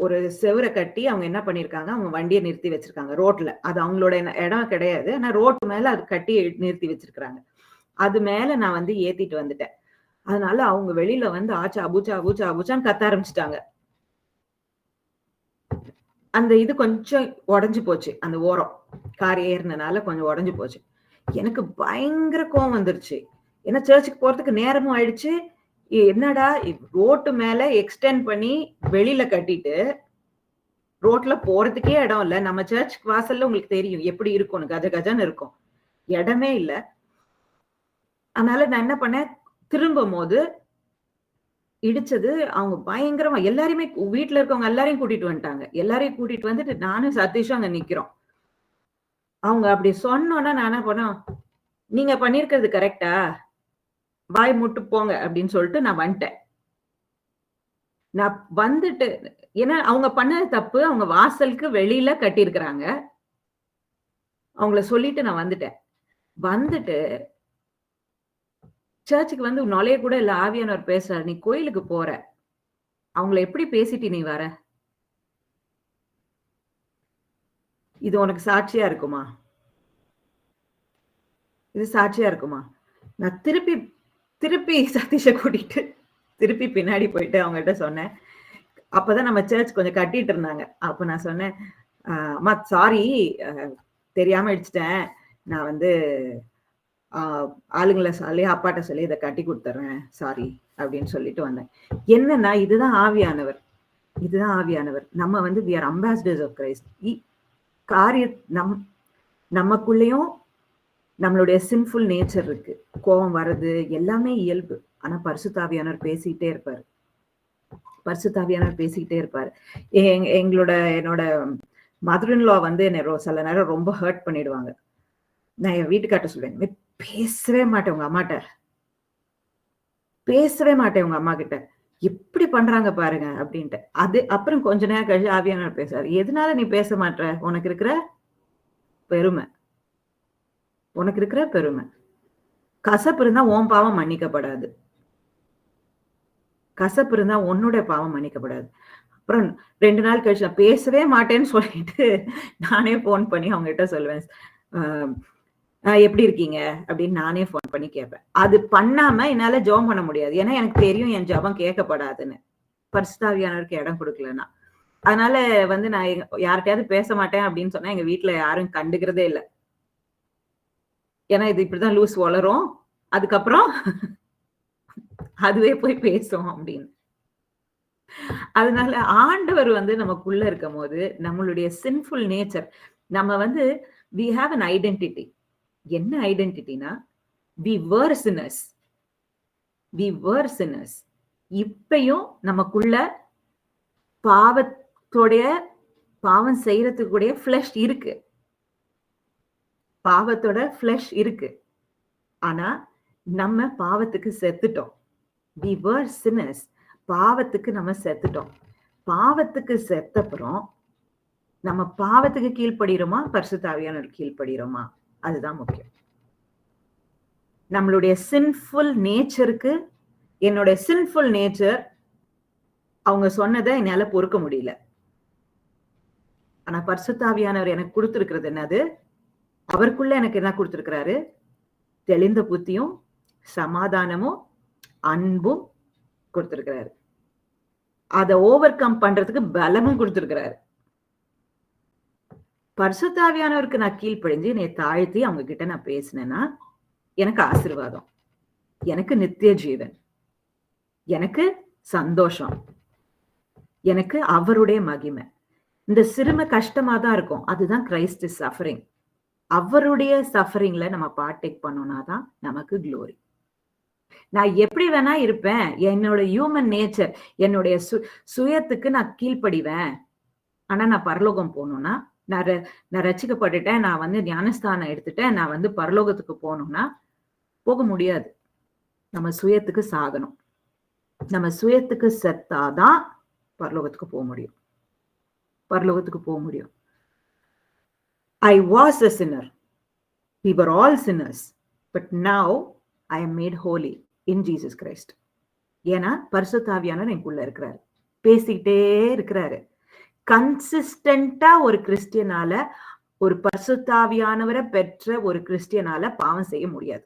ஒரு செவுரை கட்டி அவங்க என்ன பண்ணிருக்காங்க, அவங்க வண்டியை நிறுத்தி வச்சிருக்காங்க ரோட்ல. அது அவங்களோட இடம் கிடையாது. ஆனா ரோட்டு மேல அது கட்டி நிறுத்தி வச்சிருக்காங்க. அது மேல நான் வந்து ஏத்திட்டு வந்துட்டேன். அதனால அவங்க வெளியில வந்து ஆச்சா பூச்சா பூச்சா பூச்சான்னு கத்த ஆரம்பிச்சுட்டாங்க. அந்த இது கொஞ்சம் உடைஞ்சு போச்சு. அந்த ஓரம் கார் ஏறினனால கொஞ்சம் உடைஞ்சு போச்சு. எனக்கு பயங்கர கோவம் வந்துருச்சு. ஏன்னா சர்ச்சுக்கு போறதுக்கு நேரமும் ஆயிடுச்சு. என்னடா ரோட்டு மேல எக்ஸ்டெண்ட் பண்ணி வெளியில கட்டிட்டு ரோட்ல போறதுக்கே இடம் இல்ல. நம்ம சர்ச் வாசல்ல உங்களுக்கு தெரியும் எப்படி இருக்கும், கஜ கஜன்னு இருக்கும், இடமே இல்ல. அதனால நான் என்ன பண்ணேன், திரும்பும் போது இடிச்சது அவங்க பயங்கரமா எல்லாரையுமே வீட்டுல இருக்கவங்க எல்லாரையும் கூட்டிட்டு வந்துட்டாங்க. எல்லாரையும் கூட்டிட்டு வந்துட்டு நானும் சதீஷும் அங்க நிக்கிறோம். அவங்க அப்படி சொன்னோன்னா நான் என்ன பண்ணோம், நீங்க பண்ணிருக்கிறது கரெக்டா, வாய் முட்டு போங்க அப்படின்னு சொல்லிட்டு நான் வந்துட்டேன். நான் வந்துட்டு, ஏன்னா அவங்க பண்ணது தப்பு. அவங்க வாசலுக்கு வெளியில கட்டியிருக்கிறாங்க. அவங்கள சொல்லிட்டு நான் வந்துட்டேன். வந்துட்டு சர்ச்சுக்கு வந்து நுழைய கூட இல்ல. ஆவியானவர் பேசுறாரு, நீ கோயிலுக்கு போற, அவங்கள எப்படி பேசிட்டு நீ வர? இது உனக்கு சாட்சியா இருக்குமா? இது சாட்சியா இருக்குமா? நான் திருப்பி சதீஷ கூட்டிட்டு திருப்பி பின்னாடி போயிட்டு அவங்ககிட்ட சொன்னேன். அப்பதான் நம்ம சர்ச் கொஞ்சம் கட்டிட்டு இருந்தாங்க. அப்ப நான் சொன்னேன், அம்மா சாரி, தெரியாம இடிச்சிட்டேன். நான் வந்து ஆளுங்களை சொல்லி அப்பாட்ட சொல்லி இதை கட்டி கொடுத்துறேன், சாரி அப்படின்னு சொல்லிட்டு வந்தேன். என்னன்னா இதுதான் ஆவியானவர். இதுதான் ஆவியானவர். நம்ம வந்து we are ambassadors of Christ. நமக்குள்ளேயும் நம்மளுடைய சின்ஃபுல் நேச்சர் இருக்கு. கோபம் வர்றது எல்லாமே இயல்பு. ஆனா பரிசுத்தாவியானவர் பேசிக்கிட்டே இருப்பாரு. என்னோட மதர்-இன்-லா வந்து என்ன சில நேரம் ரொம்ப ஹர்ட் பண்ணிடுவாங்க. நான் என் வீட்டுக்கார்ட்ட சொல்லுவேன், பேசவே மாட்டேன் உங்க அம்மாட்ட, பேசவே மாட்டேன் உங்க அம்மா கிட்ட, எப்படி பண்றாங்க பாருங்க அப்படின்ட்டு. அது அப்புறம் கொஞ்ச நேரம் கழிச்சு ஆவியானவர் பேசுறாரு, எதனால நீ பேச மாட்ட? உனக்கு இருக்கிற பெருமை, உனக்கு இருக்கிற பெருமை. கசப்பு இருந்தா உன் பாவம் மன்னிக்கப்படாது. கசப்பு இருந்தா உன்னுடைய பாவம் மன்னிக்கப்படாது. அப்புறம் 2 நாள் கழிச்சு நான் பேசவே மாட்டேன்னு சொல்லிட்டு நானே போன் பண்ணி அவங்க கிட்ட சொல்லுவேன், எப்படி இருக்கீங்க அப்படின்னு நானே போன் பண்ணி கேட்பேன். அது பண்ணாம என்னால ஜெபம் பண்ண முடியாது. ஏன்னா எனக்கு தெரியும் என் ஜெபம் கேட்கப்படாதுன்னு, பரிசுத்தாவியானவருக்கு இடம் கொடுக்கலன்னா. அதனால வந்து நான் யார்கிட்டயாவது பேச மாட்டேன் அப்படின்னு சொன்னா எங்க வீட்டுல யாரும் கண்டுக்கிறதே இல்லை. ஏன்னா இது இப்படிதான் லூஸ் வளரும், அதுக்கப்புறம் அதுவே போய் பேசும் அப்படின்னு. அதனால ஆண்டவர் வந்து நமக்குள்ள இருக்கும் போது நம்மளுடைய சின்ஃபுல் நேச்சர், நம்ம வந்து we have an identity. என்ன ஐடென்டிட்டினா, we were sinners. இப்பயும் நமக்குள்ள பாவம் செய்யறதுக்குடைய ஃபிளஷ் இருக்கு. பாவத்தோட ஃபிளஷ் இருக்கு. ஆனா நம்ம பாவத்துக்கு செத்துட்டோம். we were sinners. பாவத்துக்கு நம்ம செத்துட்டோம். பாவத்துக்கு செத்தப்புறம் நம்ம பாவத்துக்கு கீழ்ப்படுகிறோமா, பரிசுத்தாவியானவருக்கு கீழ்ப்படுகிறோமா? அதுதான் முக்கியம். நம்மளுடைய சின்ஃபுல் நேச்சருக்கு, என்னுடைய சின்ஃபுல் நேச்சர் அவங்க சொன்னதை என்னால பொறுக்க முடியல. ஆனா பரிசுத்தாவியானவர் எனக்கு கொடுத்திருக்கிறது என்னது? அவருக்குள்ள எனக்கு என்ன கொடுத்திருக்கிறாரு? தெளிந்த புத்தியும் சமாதானமும் அன்பும் கொடுத்திருக்கிறாரு. அதை ஓவர் கம் பண்றதுக்கு பலமும் கொடுத்திருக்கிறாரு. பரிசுத்தாவியானவருக்கு நான் கீழ்ப்படிஞ்சு என்னை தாழ்த்தி அவங்க கிட்ட நான் பேசினேன்னா எனக்கு ஆசீர்வாதம், எனக்கு நித்திய ஜீவன், எனக்கு சந்தோஷம், எனக்கு அவருடைய மகிமை. இந்த சிறுமை கஷ்டமா தான் இருக்கும். அதுதான் கிரைஸ்ட் இஸ் சஃபரிங். அவருடைய சஃபரிங்ல நம்ம பார்ட்டேக் பண்ணோம்னா தான் நமக்கு க்ளோரி. நான் எப்படி வேணா இருப்பேன், என்னோட ஹியூமன் நேச்சர், என்னுடைய சுயத்துக்கு நான் கீழ்ப்படிவேன். ஆனா நான் பரலோகம் போகணும்னா, நான் ரட்சிக்கப்பட்டுட்டேன், நான் வந்து ஞானஸ்தானம் எடுத்துட்டேன், நான் வந்து பரலோகத்துக்கு போகணும்னா போக முடியாது. நம்ம சுயத்துக்கு சாகணும். நம்ம சுயத்துக்கு செத்தாதான் பரலோகத்துக்கு போக முடியும். பரலோகத்துக்கு போக முடியும். I was a sinner. We were all sinners. But now I am made holy in Jesus Christ. ஏன்னா பரிசுத்த ஆவியானவர் எனக்குள்ள இருக்கிறாரு, பேசிக்கிட்டே இருக்கிறாரு. கன்சிஸ்டன்டா ஒரு கிறிஸ்டியனால, ஒரு பரிசுத்த ஆவியானவரை பெற்ற ஒரு கிறிஸ்டியனால பாவம் செய்ய முடியாது.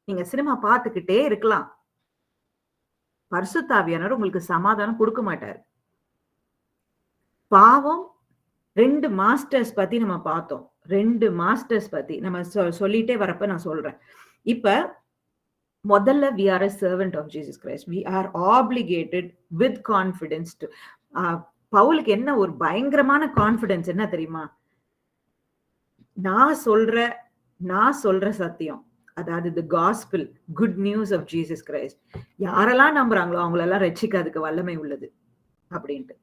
நீங்க சினிமா பார்த்துக்கிட்டே இருக்கலாம், பரிசுத்த ஆவியானவர் உங்களுக்கு சமாதானம் கொடுக்க மாட்டாரு. பாவம் 2 மாஸ்டர்ஸ் பத்தி நம்ம பார்த்தோம். 2 மாஸ்டர்ஸ் பத்தி நம்ம சொல்லிட்டே வரப்ப நான் சொல்றேன். இப்ப முதல்ல we are a servant of Jesus Christ. We are obligated with confidence to பவுலுக்கு என்ன ஒரு பயங்கரமான கான்ஃபிடன்ஸ் என்ன தெரியுமா? நான் சொல்ற சத்தியம், அதாவது the gospel, good news of Jesus Christ, யாரெல்லாம் நம்புறாங்களோ அவங்களெல்லாம் ரட்சிக்கிறதுக்கு வல்லமை உள்ளது அப்படின்ட்டு.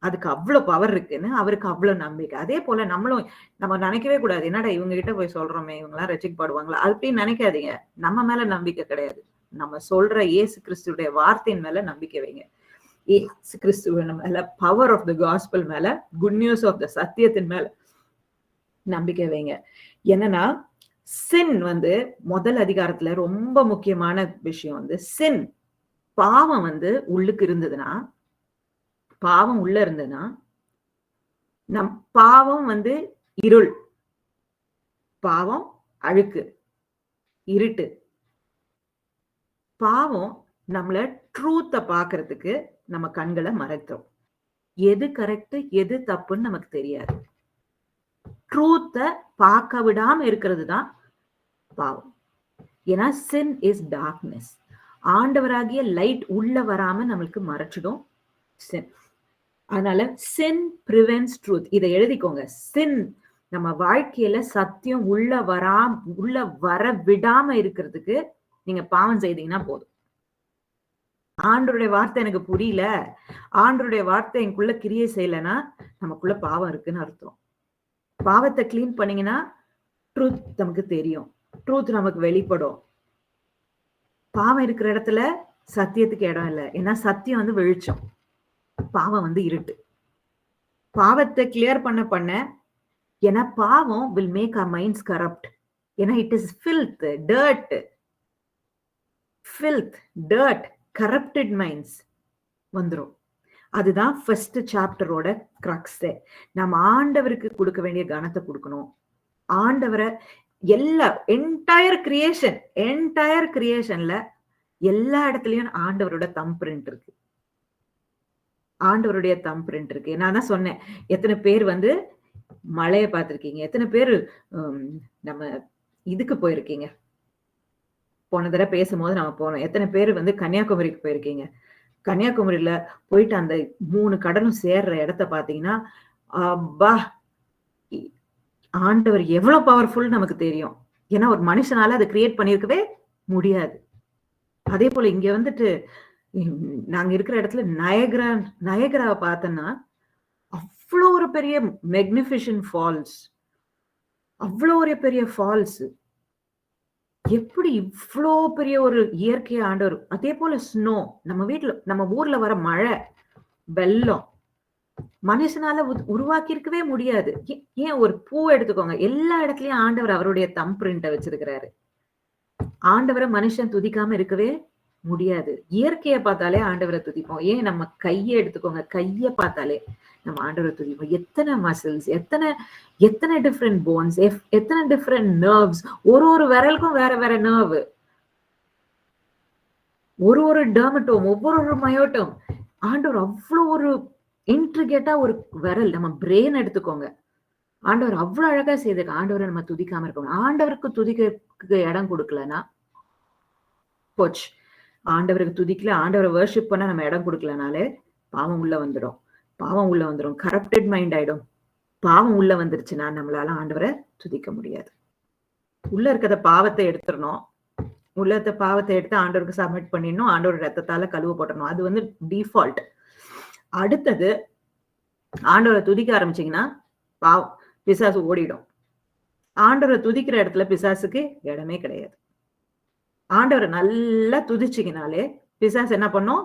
அதுக்கு அவ்வளவு பவர் இருக்குன்னு அவருக்கு அவ்வளவு நம்பிக்கை. அதே போல நம்ம நினைக்கவே கூடாது, என்னடா இவங்க கிட்ட போய் சொல்றோமே, இவங்க எல்லாம் ரட்சிக்கப்படுவாங்களா அப்படின்னு நினைக்காதீங்க. நம்ம மேல நம்பிக்கை கிடையாது, நம்ம சொல்ற இயேசு கிறிஸ்துடைய வார்த்தையின் மேல நம்பிக்கை வைங்க. இயேசு கிறிஸ்துவ மேல, பவர் ஆஃப் த காஸ்பல் மேல, குட் நியூஸ் ஆஃப் த சத்தியத்தின் மேல நம்பிக்கை வைங்க. என்னன்னா சின் வந்து முதல் அதிகாரத்துல ரொம்ப முக்கியமான விஷயம் வந்து சின், பாவம் வந்து உள்ளுக்கு இருந்ததுன்னா, பாவம் உள்ள இருந்ததுன்னா, பாவம் வந்து இருள், பாவம் அழுக்கு, இருட்டு. பாவம் நம்மள ட்ரூத்த பாக்குறதுக்கு நம்ம கண்களை மறைத்தோம். எது கரெக்ட் எது தப்புன்னு நமக்கு தெரியாது. ட்ரூத்த பார்க்க விடாம இருக்கிறது தான் பாவம். ஏன்னா சின் இஸ் டார்க்னஸ். ஆண்டவராகிய லைட் உள்ள வராம நம்மளுக்கு மறைச்சிடும் சின். அதனால சின் பிரிவென்ட்ஸ் ட்ரூத். இதை எழுதிக்கோங்க. சின் நம்ம வாழ்க்கையில சத்தியம் உள்ள வர விடாம இருக்கிறதுக்கு நீங்க பாவம் செய்தீங்கன்னா போதும். ஆண்டவருடைய வார்த்தை எனக்கு புரியல, ஆண்டவருடைய வார்த்தை எனக்குள்ள கிரியை செய்யலன்னா நமக்குள்ள பாவம் இருக்குன்னு அர்த்தம். பாவத்தை கிளீன் பண்ணீங்கன்னா ட்ரூத் நமக்கு தெரியும், ட்ரூத் நமக்கு வெளிப்படும். பாவம் இருக்கிற இடத்துல சத்தியத்துக்கு இடம் இல்லை. ஏன்னா சத்தியம் வந்து வெளிச்சம், பாவம் வந்து இருட்டு. பாவத்தை கிளியர் பண்ண ஏன்னா பாவம் will make our minds corrupt. ஏன்னா it is filth, dirt, corrupted minds வந்துரும். அதுதான் ஃபர்ஸ்ட் சாப்டரோட கிரக்ஸ். நம்ம ஆண்டவருக்கு கொடுக்க வேண்டிய கனத்தை கொடுக்கணும். ஆண்டவரை எல்லா என்டையர் கிரியேஷன்ல எல்லா இடத்துலயும் ஆண்டவரோட தம் பிரிண்ட் இருக்கு. ஆண்டவருடைய தம் பிரிண்ட் இருக்கு. நான் தான் சொன்னேன், எத்தனை பேர் வந்து மழையை பார்த்திருக்கீங்க, எத்தனை பேர் நம்ம இதுக்கு போயிருக்கீங்க, போன தடவை பேசும்போது நம்ம போனோம், எத்தனை பேர் வந்து கன்னியாகுமரிக்கு போயிருக்கீங்க. கன்னியாகுமரியில போயிட்டு அந்த 3 கடலும் சேர்ற இடத்த பாத்தீங்கன்னா, அப்பா ஆண்டவர் எவ்வளவு பவர்ஃபுல் நமக்கு தெரியும். ஏன்னா ஒரு மனுஷனால அதை கிரியேட் பண்ணிருக்கவே முடியாது. அதே போல இங்க வந்துட்டு நாங்க இருக்கிற இடத்துல நயகராவை பார்த்தோன்னா அவ்வளோ ஒரு பெரிய மெக்னிஃபிஷன் ஃபால்ஸ், அவ்வளோ ஒரு பெரிய ஃபால்ஸ். எப்படி இவ்வளோ பெரிய ஒரு இயற்கை ஆண்டவர். அதே போல ஸ்னோ, நம்ம ஊர்ல வர மழை, வெள்ளம் மனுஷனால உருவாக்கி இருக்கவே முடியாது. ஏன் ஒரு பூ எடுத்துக்கோங்க, எல்லா இடத்துலயும் ஆண்டவர் அவருடைய தம் பிரிண்ட வச்சிருக்கிறாரு. ஆண்டவரை மனுஷன் துதிக்காம இருக்கவே முடியாது. இயற்கையை பார்த்தாலே ஆண்டவரை துதிப்போம். ஏன் நம்ம கையை எடுத்துக்கோங்க, கையை பார்த்தாலே நம்ம ஆண்டவரை துதிப்போம். எத்தனை மசில்ஸ், எத்தனை டிஃப்ரெண்ட் போன்ஸ், எத்தனை டிஃப்ரெண்ட் நர்வ்ஸ். ஒரு விரலுக்கும் வேற வேற நர்வ், ஒரு டெர்மட்டோம், ஒவ்வொரு மயோட்டோம். ஆண்டவர் அவ்வளோ ஒரு இன்ட்ரிகேட்டா ஒரு விரல். நம்ம பிரெயின் எடுத்துக்கோங்க, ஆண்டவர் அவ்வளவு அழகா செய்திருக்க. ஆண்டவரை நம்ம துதிக்காம இருக்கோம். ஆண்டவருக்கு துதிக்க இடம் கொடுக்கலன்னா போச்சு. ஆண்டவருக்கு துதிக்கல, ஆண்டவரை வர்ஷிப் பண்ண நம்ம இடம் கொடுக்கலனாலே பாவம் உள்ள வந்துடும். கரப்டட் மைண்ட் ஆயிடும். பாவம் உள்ள வந்துருச்சுன்னா நம்மளால ஆண்டவரை துதிக்க முடியாது. உள்ள இருக்கிற பாவத்தை எடுத்துடணும். உள்ளத்த பாவத்தை எடுத்து ஆண்டவருக்கு சப்மிட் பண்ணிடணும். ஆண்டவர் ரத்தத்தால கழுவ போட்டணும். அது வந்து டிஃபால்ட். அடுத்தது ஆண்டவரை துதிக்க ஆரம்பிச்சீங்கன்னா பிசாசு ஓடிடும். ஆண்டவரை துதிக்கிற இடத்துல பிசாசுக்கு இடமே கிடையாது. ஆண்டவரை நல்லா துதிச்சிங்கனாலே பிசாசு என்ன பண்ணும்?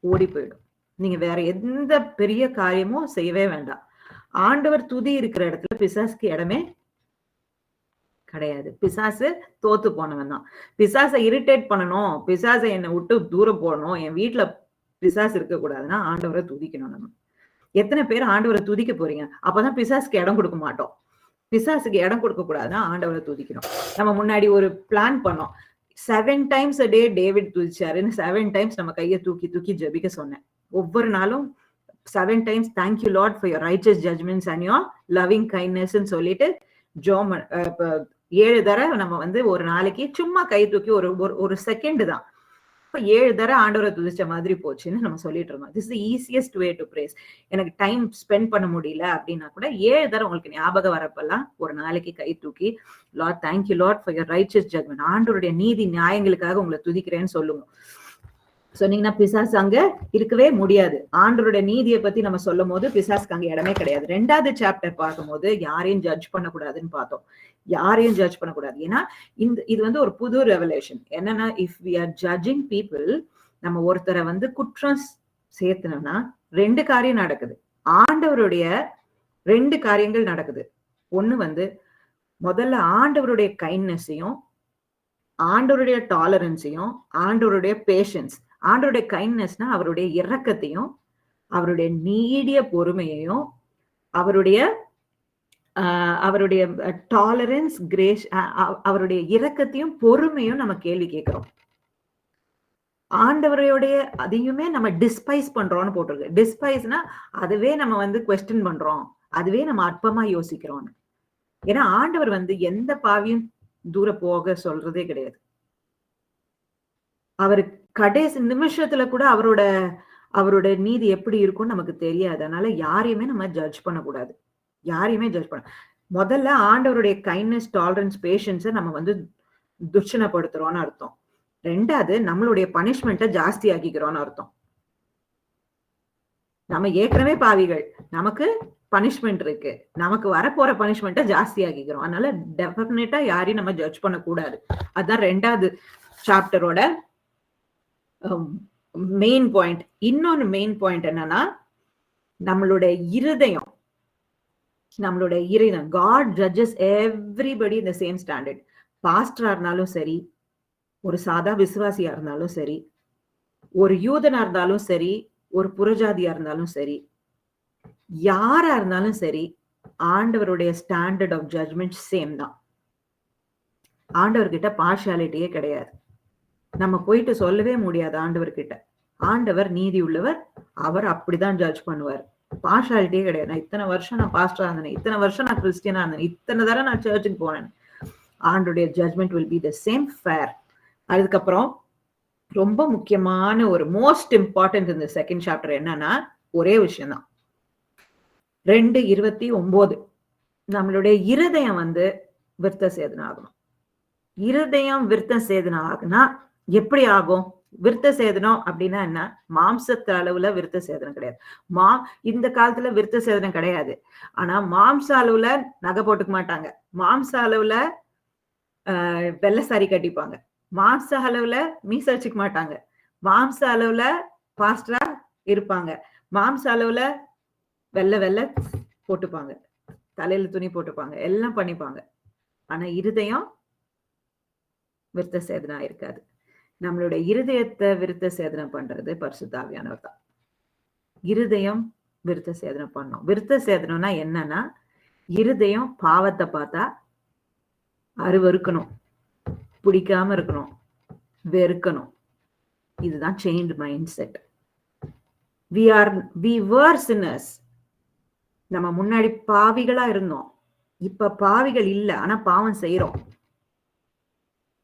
ஓடி போயிடும். நீங்க வேற எந்த பெரிய காரியமும் செய்யவே வேண்டாம். ஆண்டவர் துதி இருக்கிற இடத்துல பிசாசுக்கு இடமே கிடையாது. பிசாசு தோத்து போனவன் தான். பிசாசை இரிட்டேட் பண்ணணும், பிசாசை என்னை விட்டு தூரம் போடணும், என் வீட்டுல பிசாசு இருக்க கூடாதுன்னா ஆண்டவரை துதிக்கணும். நம்ம எத்தனை பேர் ஆண்டவரை துதிக்க போறீங்க? அப்பதான் பிசாசுக்கு இடம் கொடுக்க மாட்டோம். பிசாசுக்கு இடம் கொடுக்க கூடாதுன்னா ஆண்டவரை துதிக்கணும். நம்ம முன்னாடி ஒரு பிளான் பண்ணோம். 7 times a day டேவிட் துதிச்சாருன்னு 7 times நம்ம கையை தூக்கி தூக்கி ஜெபிக்க சொன்னேன். ஒவ்வொரு நாளும் 7 times thank you Lord for your righteous judgments and your loving kindness ன்னு சொல்லிட்டு 7 தடவை நம்ம வந்து ஒரு நாளைக்கு சும்மா கை தூக்கி ஒரு செகண்ட் தான் 7 தடவை ஆண்டவரை துதிச்ச மாதிரி போச்சுன்னு நம்ம சொல்லிட்டு இருக்கோம். This is easiest way to praise. எனக்கு டைம் ஸ்பெண்ட் பண்ண முடியல அப்படின்னா கூட 7 தடவை உங்களுக்கு ஞாபகம் வரப்பெல்லாம் ஒரு நாளைக்கு கை தூக்கி Lord thank you Lord for your righteous judgement, ஆண்டவருடைய நீதி நியாயங்களுக்காக உங்களை துதிக்கிறேன்னு சொல்லுங்க. சொன்னீங்கன்னா பிசாசு அங்க இருக்கவே முடியாது. ஆண்டவருடைய நீதியை பத்தி நம்ம சொல்லும் போது பிசாசுக்கு அங்க இடமே கிடையாது. 2வது சாப்டர் பார்க்கும்போது யாரையும் ஜட்ஜ் பண்ணக்கூடாதுன்னு பார்த்தோம். யாரையும் ஜட்ஜ் பண்ணக்கூடாது. ஏன்னா இது வந்து ஒரு புது ரெவலேஷன். என்னன்னா if we are judging people, நம்ம ஒருத்தரை வந்து குற்றம் சேர்த்தனோம்னா 2 காரியம் நடக்குது. ஆண்டவருடைய 2 காரியங்கள் நடக்குது. ஒண்ணு வந்து முதல்ல ஆண்டவருடைய கைண்ட்னஸையும் ஆண்டவருடைய டாலரன்ஸையும் ஆண்டவருடைய பேஷன்ஸ். ஆண்டவருடைய கைண்ட்னஸ்னா அவருடைய இரக்கத்தையும் அவருடைய நீடிய பொறுமையையும் அவருடைய டாலரன்ஸ் கிரேஸ் அவருடைய இரக்கத்தையும் பொறுமையும் நம்ம கேள்வி கேட்கிறோம். ஆண்டவரையோடைய அதையுமே நம்ம டிஸ்பைஸ் பண்றோம்னு போட்டிருக்கு. டிஸ்பைஸ்னா அதுவே நம்ம வந்து குவெஸ்டின் பண்றோம், அதுவே நம்ம அற்பமா யோசிக்கிறோம். ஏன்னா ஆண்டவர் வந்து எந்த பாவியும் தூர போக சொல்றதே கிடையாது. அவரு கடைசி நிமிஷத்துல கூட அவரோட நீதி எப்படி இருக்கும்னு நமக்கு தெரியாது. அதனால யாரையுமே நம்ம ஜட்ஜ் பண்ணக்கூடாது. யாரையுமே ஜட்ஜ் பண்ண முதல்ல ஆண்டவருடைய கைண்ட்னஸ் டாலரன்ஸ் பேஷன்ஸை நம்ம வந்து துஷ்டனப்படுத்துறோம்னு அர்த்தம். 2வது நம்மளுடைய பனிஷ்மெண்ட்டை ஜாஸ்தி ஆக்கிக்கிறோம்னு அர்த்தம். நம்ம ஏற்கனவே பாவிகள், நமக்கு பனிஷ்மெண்ட் இருக்கு, நமக்கு வரப்போற பனிஷ்மெண்ட்டை ஜாஸ்தி ஆக்கிக்கிறோம். அதனால டெஃபினட்டா யாரையும் நம்ம ஜட்ஜ் பண்ணக்கூடாது. அதுதான் 2வது சாப்டரோட மெயின் பாயிண்ட். இன்னொன்னு மெயின் பாயிண்ட் என்னன்னா நம்மளுடைய இருதயம். God judges everybody in the same standard. பாஸ்டரா இருந்தாலும் சரி, ஒரு சாதா விசுவாசியா இருந்தாலும் சரி, ஒரு யூதனா இருந்தாலும் சரி, ஒரு புறஜாதியா இருந்தாலும் சரி, யாரா இருந்தாலும் சரி, ஆண்டவருடைய ஸ்டாண்டர்ட் ஆஃப் ஜட்ஜ்மெண்ட் சேம் தான். ஆண்டவர்கிட்ட பார்ஷியாலிட்டியே கிடையாது. நம்ம போயிட்டு சொல்லவே முடியாது ஆண்டவர்கிட்ட. ஆண்டவர் நீதி உள்ளவர், அவர் அப்படிதான் ஜட்ஜ் பண்ணுவார். பார்ஷாலிட்டியே கிடையாது. நான் இத்தனை வருஷம் நான் பாஸ்டரா இருந்தேன், இத்தனை வருஷம் நான் கிறிஸ்டியனா இருந்தேன், இத்தனை தடவை நான் சர்ச்சுக்கு போனேன். ஆண்டோடைய judgement will be the same fair. அதுக்கப்புறம் ரொம்ப முக்கியமான ஒரு மோஸ்ட் இம்பார்ட்டன்ட் இந்த 2nd சாப்டர் என்னன்னா ஒரே விஷயம் தான். 2:29 நம்மளுடைய இருதயம் வந்து விருத்த சேதனம் ஆகணும். இருதயம் விருத்த சேதனம் ஆகுனா எப்படி ஆகும்? விருத்த சேதனம் அப்படின்னா என்ன? மாம்சத்து அளவுல விருத்த சேதனம் கிடையாது. இந்த காலத்துல விருத்த சேதனம் கிடையாது. ஆனா மாம்ச அளவுல நகை போட்டுக்க மாட்டாங்க, மாம்ச அளவுல வெள்ளை சாரி கட்டிப்பாங்க, மாம்ச அளவுல மீச வச்சுக்க மாட்டாங்க, மாம்ச அளவுல பாஸ்டரா இருப்பாங்க, மாம்ச அளவுல வெள்ளை போட்டுப்பாங்க, தலையில துணி போட்டுப்பாங்க, எல்லாம் பண்ணிப்பாங்க. ஆனா இருதயம் விருத்த சேதனம் இருக்காது. நம்மளுடைய இருதயத்தை விருத்த சேதனம் பண்றது பரிசுத்த ஆவியானவர் தான். இருதயம் விருத்த சேதனம் பண்ணும். விருத்த சேதனம்னா என்னன்னா இருதயம் பாவத்தை பார்த்தா அருவருக்கணும், பிடிக்காம இருக்கணும், வெறுக்கணும். இதுதான் change mind set. we were sinners. நம்ம முன்னாடி பாவிகளா இருந்தோம், இப்ப பாவிகள் இல்ல, ஆனா பாவம் செய்யறோம்.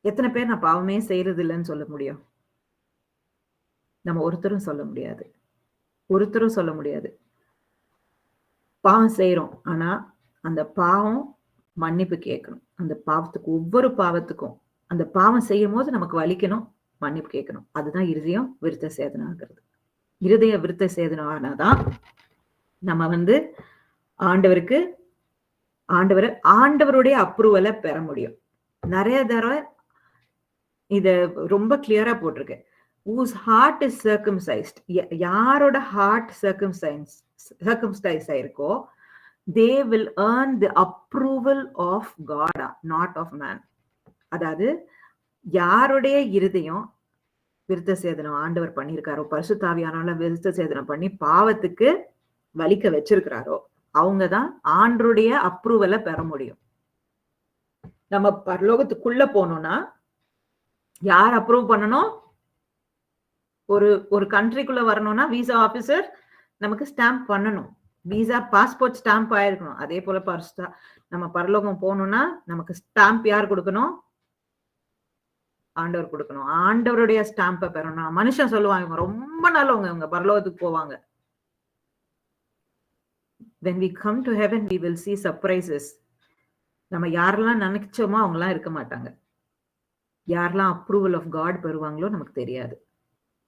எத்தனை பேர் நான் பாவமே செய்யறது இல்லைன்னு சொல்ல முடியும்? நம்ம ஒருத்தரும் சொல்ல முடியாது. பாவம் செய்யறோம். ஆனா அந்த பாவம் மன்னிப்பு கேட்கணும். அந்த பாவத்துக்கு ஒவ்வொரு பாவத்துக்கும் அந்த பாவம் செய்யும் போது நமக்கு வலிக்கணும், மன்னிப்பு கேட்கணும். அதுதான் இருதயம் விருத்த சேதனம் ஆகிறது. இருதய விருத்த சேதனம் ஆனாதான் நம்ம ஆண்டவருடைய அப்ரூவலை பெற முடியும். நிறைய தடவை இத ரொம்ப கிளியரா போட்டிருக்கு. whose heart is circumcised, யாரோட heart சர்க்கம்ஸ்டைஸ் ஆயிருக்கோ, they will earn the approval of God, not of man. அதாவது யாருடைய இருதயம் விருத்த சேதனம் ஆண்டவர் பண்ணியிருக்காரோ, பரிசுத்தாவியானால விருத்த சேதனம் பண்ணி பாவத்துக்கு வலிக்க வச்சிருக்கிறாரோ, அவங்கதான் ஆண்டருடைய அப்ரூவலை பெற முடியும். நம்ம பரலோகத்துக்குள்ள போனோம்னா யார் அப்ரூவ் பண்ணணும்? ஒரு கண்ட்ரிக்குள்ள வரணும்னா விசா ஆபீசர் நமக்கு ஸ்டாம்ப் பண்ணணும். விசா பாஸ்போர்ட் ஸ்டாம்ப் ஆயிருக்கணும். அதே போல நம்ம பரலோகம் போகணும்னா நமக்கு ஸ்டாம்ப் யார் கொடுக்கணும்? ஆண்டவர் கொடுக்கணும். ஆண்டவருடைய ஸ்டாம்பை பெறணும். மனுஷன் சொல்லுவாங்க ரொம்ப நல்லவங்க இவங்க பரலோகத்துக்கு போவாங்க. when we come to heaven we will see surprises. நம்ம யாரெல்லாம் நினைச்சோமோ அவங்கலாம் இருக்க மாட்டாங்க. யாரெல்லாம் அப்ரூவல் ஆஃப் காட் பெறுவாங்களோ நமக்கு தெரியாது.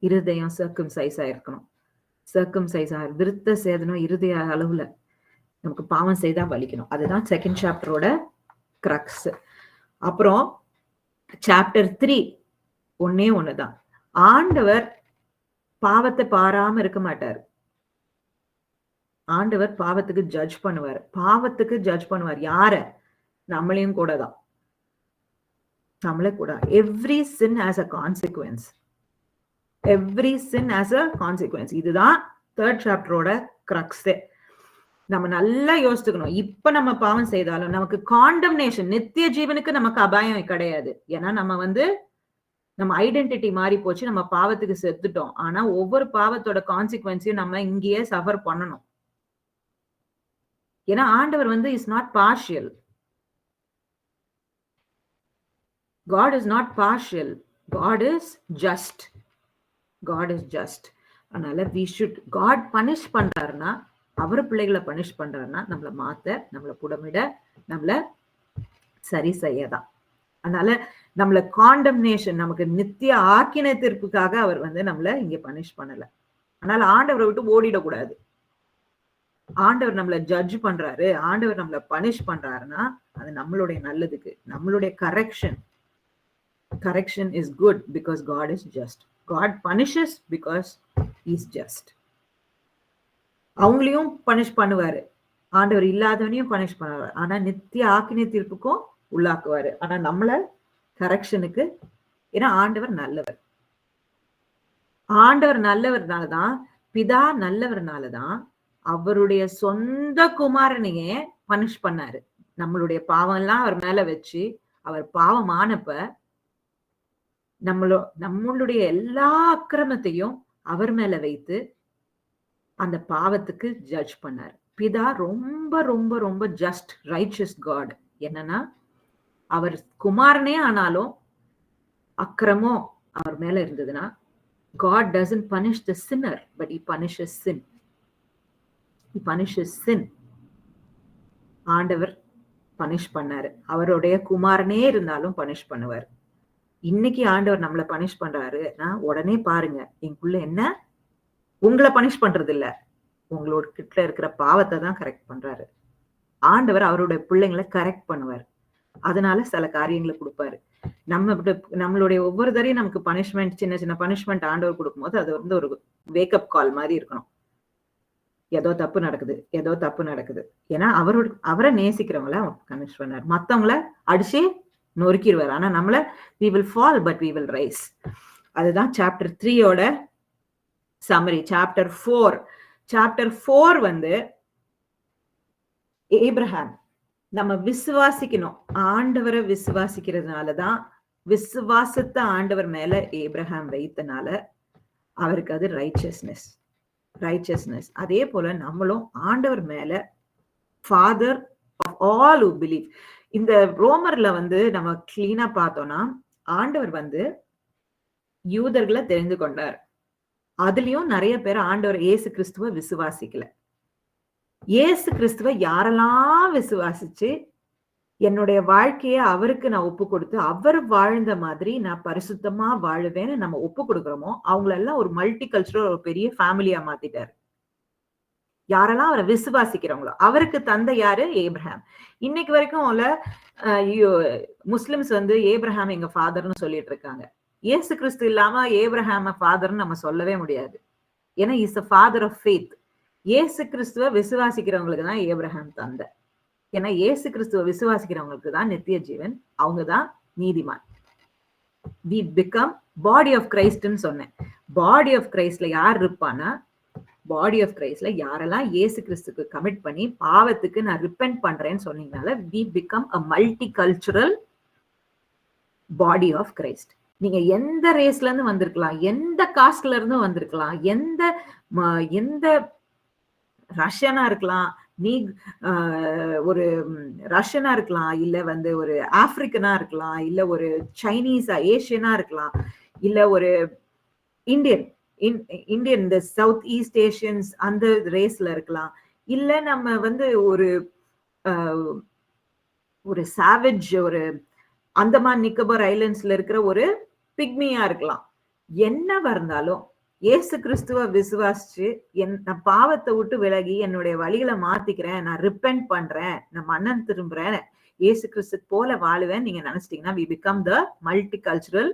இருதயம் சர்க்கம்சைஸ் ஆயிருக்கணும். சர்க்கம்சைஸ் விருத்த சேதனம் இருதய அளவுல நமக்கு பாவம் செய்தா வலிக்கணும். அதுதான் செகண்ட் சாப்டரோட கிரக்ஸ். அப்புறம் சாப்டர் 3 ஒன்னே ஒண்ணுதான். ஆண்டவர் பாவத்தை பாராம இருக்க மாட்டார். ஆண்டவர் பாவத்துக்கு ஜட்ஜ் பண்ணுவார். யார? நம்மளையும் கூட தான். நம்மளே கூட. Every sin has a consequence. இதுதான் தேர்ட் சாப்டரோட கிரக்ஸ். நம்ம நல்லா யோசிச்சுக்கணும். இப்ப நம்ம பாவம் செய்தாலும் நமக்கு காண்டம்னேஷன், நித்திய ஜீவனுக்கு நமக்கு அபாயம் கிடையாது. ஏன்னா நம்ம ஐடென்டிட்டி மாறி போச்சு. நம்ம பாவத்துக்கு செத்துட்டோம். ஆனா ஒவ்வொரு பாவத்தோட கான்சிக்வன்ஸையும் நம்ம இங்கேயே சஃபர் பண்ணணும். ஏன்னா ஆண்டவர் is not partial. God is not partial. God is just. அதனால God பனிஷ் பண்றாருன்னா, அவர் பிள்ளைகளை பனிஷ் பண்றாருன்னா நம்மளை மாத்த, நம்மளை புடமிட, நம்மளை சரி செய்யதான். அதனால நம்மள காண்டம்னேஷன், நமக்கு நித்திய ஆக்கினை தீர்ப்புக்காக அவர் நம்மள இங்க பனிஷ் பண்ணல. அதனால ஆண்டவரை விட்டு ஓடிடக்கூடாது. ஆண்டவர் நம்மள ஜட்ஜ் பண்றாரு, ஆண்டவர் நம்மள பனிஷ் பண்றாருன்னா அது நம்மளுடைய நல்லதுக்கு. நம்மளுடைய correction is good because God is just. God punishes because he is just. அவங்களையும் பனிஷ் பண்ணுவாரு, ஆண்டவர் இல்லாதவனையும் பனிஷ் பண்ணுவாரு. ஆனா நித்திய ஆக்கினை தீர்ப்புக்கும் உள்ளாக்குவாரு. ஆனா நம்மள கரெக்ஷனுக்கு. ஏன்னா ஆண்டவர் நல்லவர்னாலதான், பிதா நல்லவர்னாலதான் அவருடைய சொந்த குமாரனையே பனிஷ் பண்ணாரு. நம்மளுடைய பாவம் எல்லாம் அவர் மேல வச்சு, அவர் பாவமானப்ப நம்மளுடைய எல்லா அக்கிரமத்தையும் அவர் மேல வைத்து அந்த பாவத்துக்கு ஜட்ஜ் பண்ணார். பிதா ரொம்ப ரொம்ப ரொம்ப ஜஸ்ட் ரைச்சஸ் காட். என்னன்னா அவர் குமாரனே ஆனாலும் அக்கிரமம் அவர் மேல இருந்ததுன்னா, God doesn't punish the sinner, but he punishes sin. ஆண்டவர் பனிஷ் பண்ணாரு. அவருடைய குமாரனே இருந்தாலும் பனிஷ் பண்ணுவார். இன்னைக்கு ஆண்டவர் நம்மளை பனிஷ் பண்றாருன்னா உடனே பாருங்க, எங்களுக்குள்ள என்ன, உங்களை பனிஷ் பண்றது இல்ல, உங்களோட கிட்ட இருக்கிற பாவத்தை தான் கரெக்ட் பண்றாரு. ஆண்டவர் அவருடைய பிள்ளைங்களை கரெக்ட் பண்ணுவார். அதனால சில காரியங்களை கொடுப்பாரு. நம்மளுடைய ஒவ்வொரு தரையும் நமக்கு பனிஷ்மெண்ட், சின்ன சின்ன பனிஷ்மெண்ட் ஆண்டவர் கொடுக்கும்போது அது ஒரு வேக்கப் கால் மாதிரி இருக்கணும். ஏதோ தப்பு நடக்குது. ஏன்னா அவரை நேசிக்கிறவங்கள பனிஷ் பண்ணார். மத்தவங்கள அடிச்சு நொறுக்கிடுவார். ஆனா நம்மள we will fall but we will rise. அதுதான் சாப்டர் 3யோட சம்மரி. சாப்டர் 4 ஏப்ரஹாம் நம்ம விசுவாசிக்கணும். ஆண்டவரை விசுவாசிக்கிறதுனாலதான், விசுவாசத்தை ஆண்டவர் மேல ஏப்ரஹாம் வைத்தனால அவருக்கு அது ரைச்சஸ்னஸ். அதே போல நம்மளும் ஆண்டவர் மேல father of all who believe. இந்த ரோமர்ல நம்ம கிளீனா பார்த்தோம்னா, ஆண்டவர் யூதர்களை தெரிந்து கொண்டார். அதுலயும் நிறைய பேர் ஆண்டவர் இயேசு கிறிஸ்துவ விசுவாசிக்கல. இயேசு கிறிஸ்துவ யாரெல்லாம் விசுவாசிச்சு என்னுடைய வாழ்க்கைய அவருக்கு நான் ஒப்பு கொடுத்து அவர் வாழ்ந்த மாதிரி நான் பரிசுத்தமா வாழுவேன்னு நம்ம ஒப்பு கொடுக்குறோமோ அவங்களெல்லாம் ஒரு மல்டி கல்ச்சரல் ஒரு பெரிய ஃபேமிலியா மாத்திட்டாரு. யாரெல்லாம் அவரை விசுவாசிக்கிறவங்களோ அவருக்கு தந்தை யாரு? ஏப்ரஹாம். இன்னைக்கு வரைக்கும் முஸ்லிம்ஸ் வந்து ஏப்ரஹாம் எங்க ஃபாதர்னு சொல்லிட்டு இருக்காங்க. இயேசு கிறிஸ்து இல்லாம ஏப்ரஹாம ஃபாதர்னு நம்ம சொல்லவே முடியாது. ஏன்னா is a father of faith. இயேசு கிறிஸ்துவ விசுவாசிக்கிறவங்களுக்கு தான் ஏப்ரஹாம் தந்தை. ஏன்னா இயேசு கிறிஸ்துவ விசுவாசிக்கிறவங்களுக்கு தான் நித்திய ஜீவன், அவங்கதான் நீதிமான். வி பிகம் பாடி ஆஃப் கிரைஸ்ட்னு சொன்னேன். பாடி ஆஃப் கிரைஸ்ட்ல யார் இருப்பானா, பாடி ஆஃப் கிரைஸ்ட்ல யாரெல்லாம் இயேசு கிறிஸ்துக்கு கமிட் பண்ணி பாவத்துக்கு நான் ரிப்பெண்ட் பண்றேன்னு சொன்னீங்கனால we become a multicultural body of Christ. நீங்க எந்த ரேஸ்ல இருந்து வந்திருக்கலாம், எந்த காஸ்ட்ல இருந்து வந்திருக்கலாம், எந்த ரஷ்யனா இருக்கலாம், நீ ஒரு ரஷ்யனா இருக்கலாம், இல்ல வந்து ஒரு ஆப்பிரிக்கனா இருக்கலாம், இல்ல ஒரு சைனீஸா ஏசியனா இருக்கலாம், இல்ல ஒரு இந்தியன் இந்த சவுத் ஈஸ்ட் ஏஷியன்ஸ் அந்த ரேஸ்ல இருக்கலாம், இல்ல நம்ம வந்து ஒரு சாவேஜ் ஒரு அந்தமான் நிக்கோபார் ஐலண்ட்ஸ்ல இருக்கிற ஒரு பிக்மியா இருக்கலாம். என்னவா இருந்தாலும் இயேசு கிறிஸ்துவ விசுவாசிச்சு நான் பாவத்தை விட்டு விலகி என்னுடைய வழிகளை மாத்திக்கிறேன், நான் ரிப்பெண்ட் பண்றேன், நான் மன்னன் திரும்புறேன், இயேசு கிறிஸ்து போல வாழுவேன் நீங்க நினைச்சிட்டீங்கன்னா we become the multicultural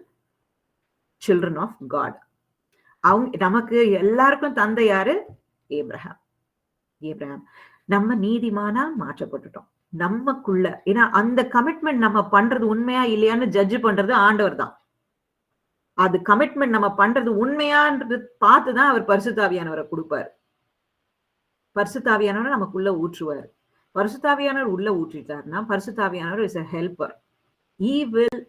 children of God. அவங்க நமக்கு எல்லாருக்கும் தந்தை யாரு? ஏப்ரஹாம். நம்ம நீதிமானா மாற்றப்பட்டுட்டோம் நமக்குள்ள. ஏன்னா அந்த கமிட்மெண்ட் நம்ம பண்றது உண்மையா இல்லையான்னு ஜட்ஜ் பண்றது ஆண்டவர் தான். அது கமிட்மெண்ட் நம்ம பண்றது உண்மையான்றது பார்த்துதான் அவர் பரிசுத்தாவியானவரை கொடுப்பாரு. பரிசுத்தாவியானவரை நமக்குள்ள ஊற்றுவார். பரிசுத்தாவியானவர் உள்ள ஊற்றிட்டாருன்னா பரிசுத்தாவியானவர் is a helper. He will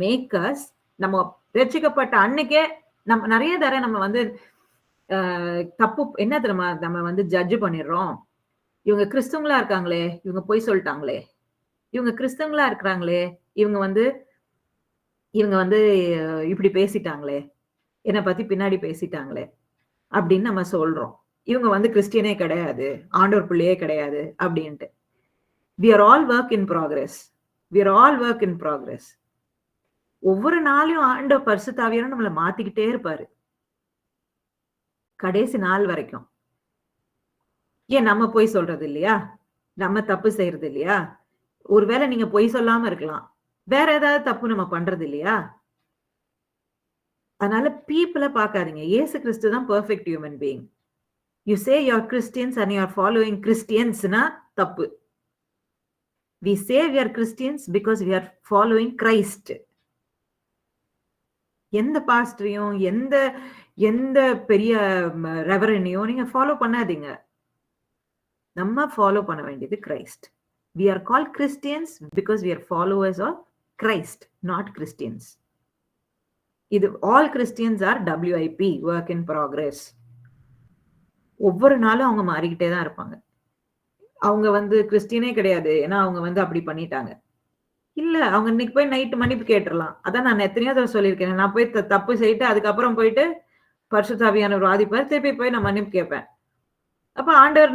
make us, நம்ம ரட்சிக்கப்பட்ட அன்னைக்கே நம்ம நிறைய தடவை நம்ம வந்து தப்பு என்ன தெரியுமா, நம்ம வந்து ஜட்ஜ் பண்ணிடுறோம். இவங்க கிறிஸ்தவங்களா இருக்காங்களே, இவங்க பொய் சொல்லிட்டாங்களே, இவங்க கிறிஸ்தவங்களா இருக்கிறாங்களே, இவங்க வந்து இப்படி பேசிட்டாங்களே, என்னை பத்தி பின்னாடி பேசிட்டாங்களே அப்படின்னு நம்ம சொல்றோம். இவங்க வந்து கிறிஸ்டியனே கிடையாது, ஆண்டவர் பிள்ளையே கிடையாது அப்படின்ட்டு. we are all work in progress. we are all work in progress. ஒவ்வொரு நாளையும் ஆண்டவர் பரிசுத்தாவியானவர் நம்மளை மாத்திக்கிட்டே இருப்பாரு கடைசி நாள் வரைக்கும். ஏன் நம்ம பொய் சொல்றது இல்லையா, நம்ம தப்பு செய்யறது இல்லையா? ஒருவேளை நீங்க பொய் சொல்லாம இருக்கலாம், வேற ஏதாவது தப்பு நம்ம பண்றது இல்லையா? அதனால பீப்புளை பார்க்காதீங்க. இயேசு கிறிஸ்து தான் perfect human being. You say you are Christians and you are following கிறிஸ்டியன்ஸ்னா தப்பு. we say we are Christians because we are following Christ. எந்த பாஸ்டரையும் எந்த பெரிய ரெவரனையும் நீங்க ஃபாலோ பண்ணாதீங்க. நம்ம ஃபாலோ பண்ண வேண்டியது Christ. we are called Christians because we are followers of Christ, not Christians. இது all Christians are WIP, work in progress. ஒவ்வொரு நாளும் அவங்க மாறிக்கிட்டே தான் இருப்பாங்க. அவங்க வந்து கிறிஸ்டியனே கிடையாது, ஏன்னா அவங்க வந்து அப்படி பண்ணிட்டாங்க. இல்ல, அவங்க இன்னைக்கு போய் நைட்டு மன்னிப்பு கேட்டுடலாம். அதான் நான் எத்தனையோ தடவை சொல்லியிருக்கேன். நான் போய் தப்பு செய்யிட்டு அதுக்கப்புறம் போயிட்டு பரிசுத்தாவியானவர் வாதிப்பார், திருப்பி போய் நான் மன்னிப்பு கேட்பேன். அப்ப ஆண்டவர்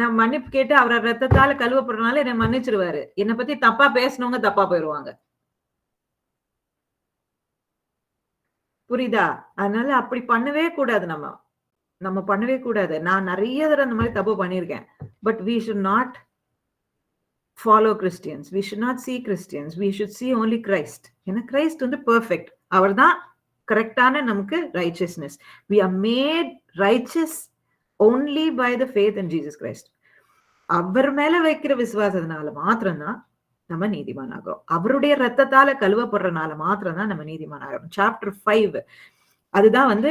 நான் மன்னிப்பு கேட்டு அவரோட ரத்தத்தால கழுவப்படுறதுனால என்னை மன்னிச்சிருவாரு. என்னை பத்தி தப்பா பேசினவங்க தப்பா போயிருவாங்க. புரியுதா? அதனால அப்படி பண்ணவே கூடாது. நம்ம பண்ணவே கூடாது. நான் நிறைய தடவை அந்த மாதிரி தப்பு பண்ணியிருக்கேன். But we should not follow Christians. We should not see Christians. We should see only Christ. ஏன்னா கிரைஸ்ட் வந்து பெர்ஃபெக்ட். அவர் தான் கரெக்டான நமக்கு righteousness. we are made righteous only by the faith in Jesus Christ. அவர் மேல வைக்கிற விசுவாசத்தினால மாத்திரம்தான் நம்ம நீதிமான் ஆகிறோம். அவருடைய ரத்தத்தால கழுவப்படுறதுனால மாத்திரம்தான் நம்ம நீதிமான் ஆகிறோம். சாப்டர் 5 அதுதான் வந்து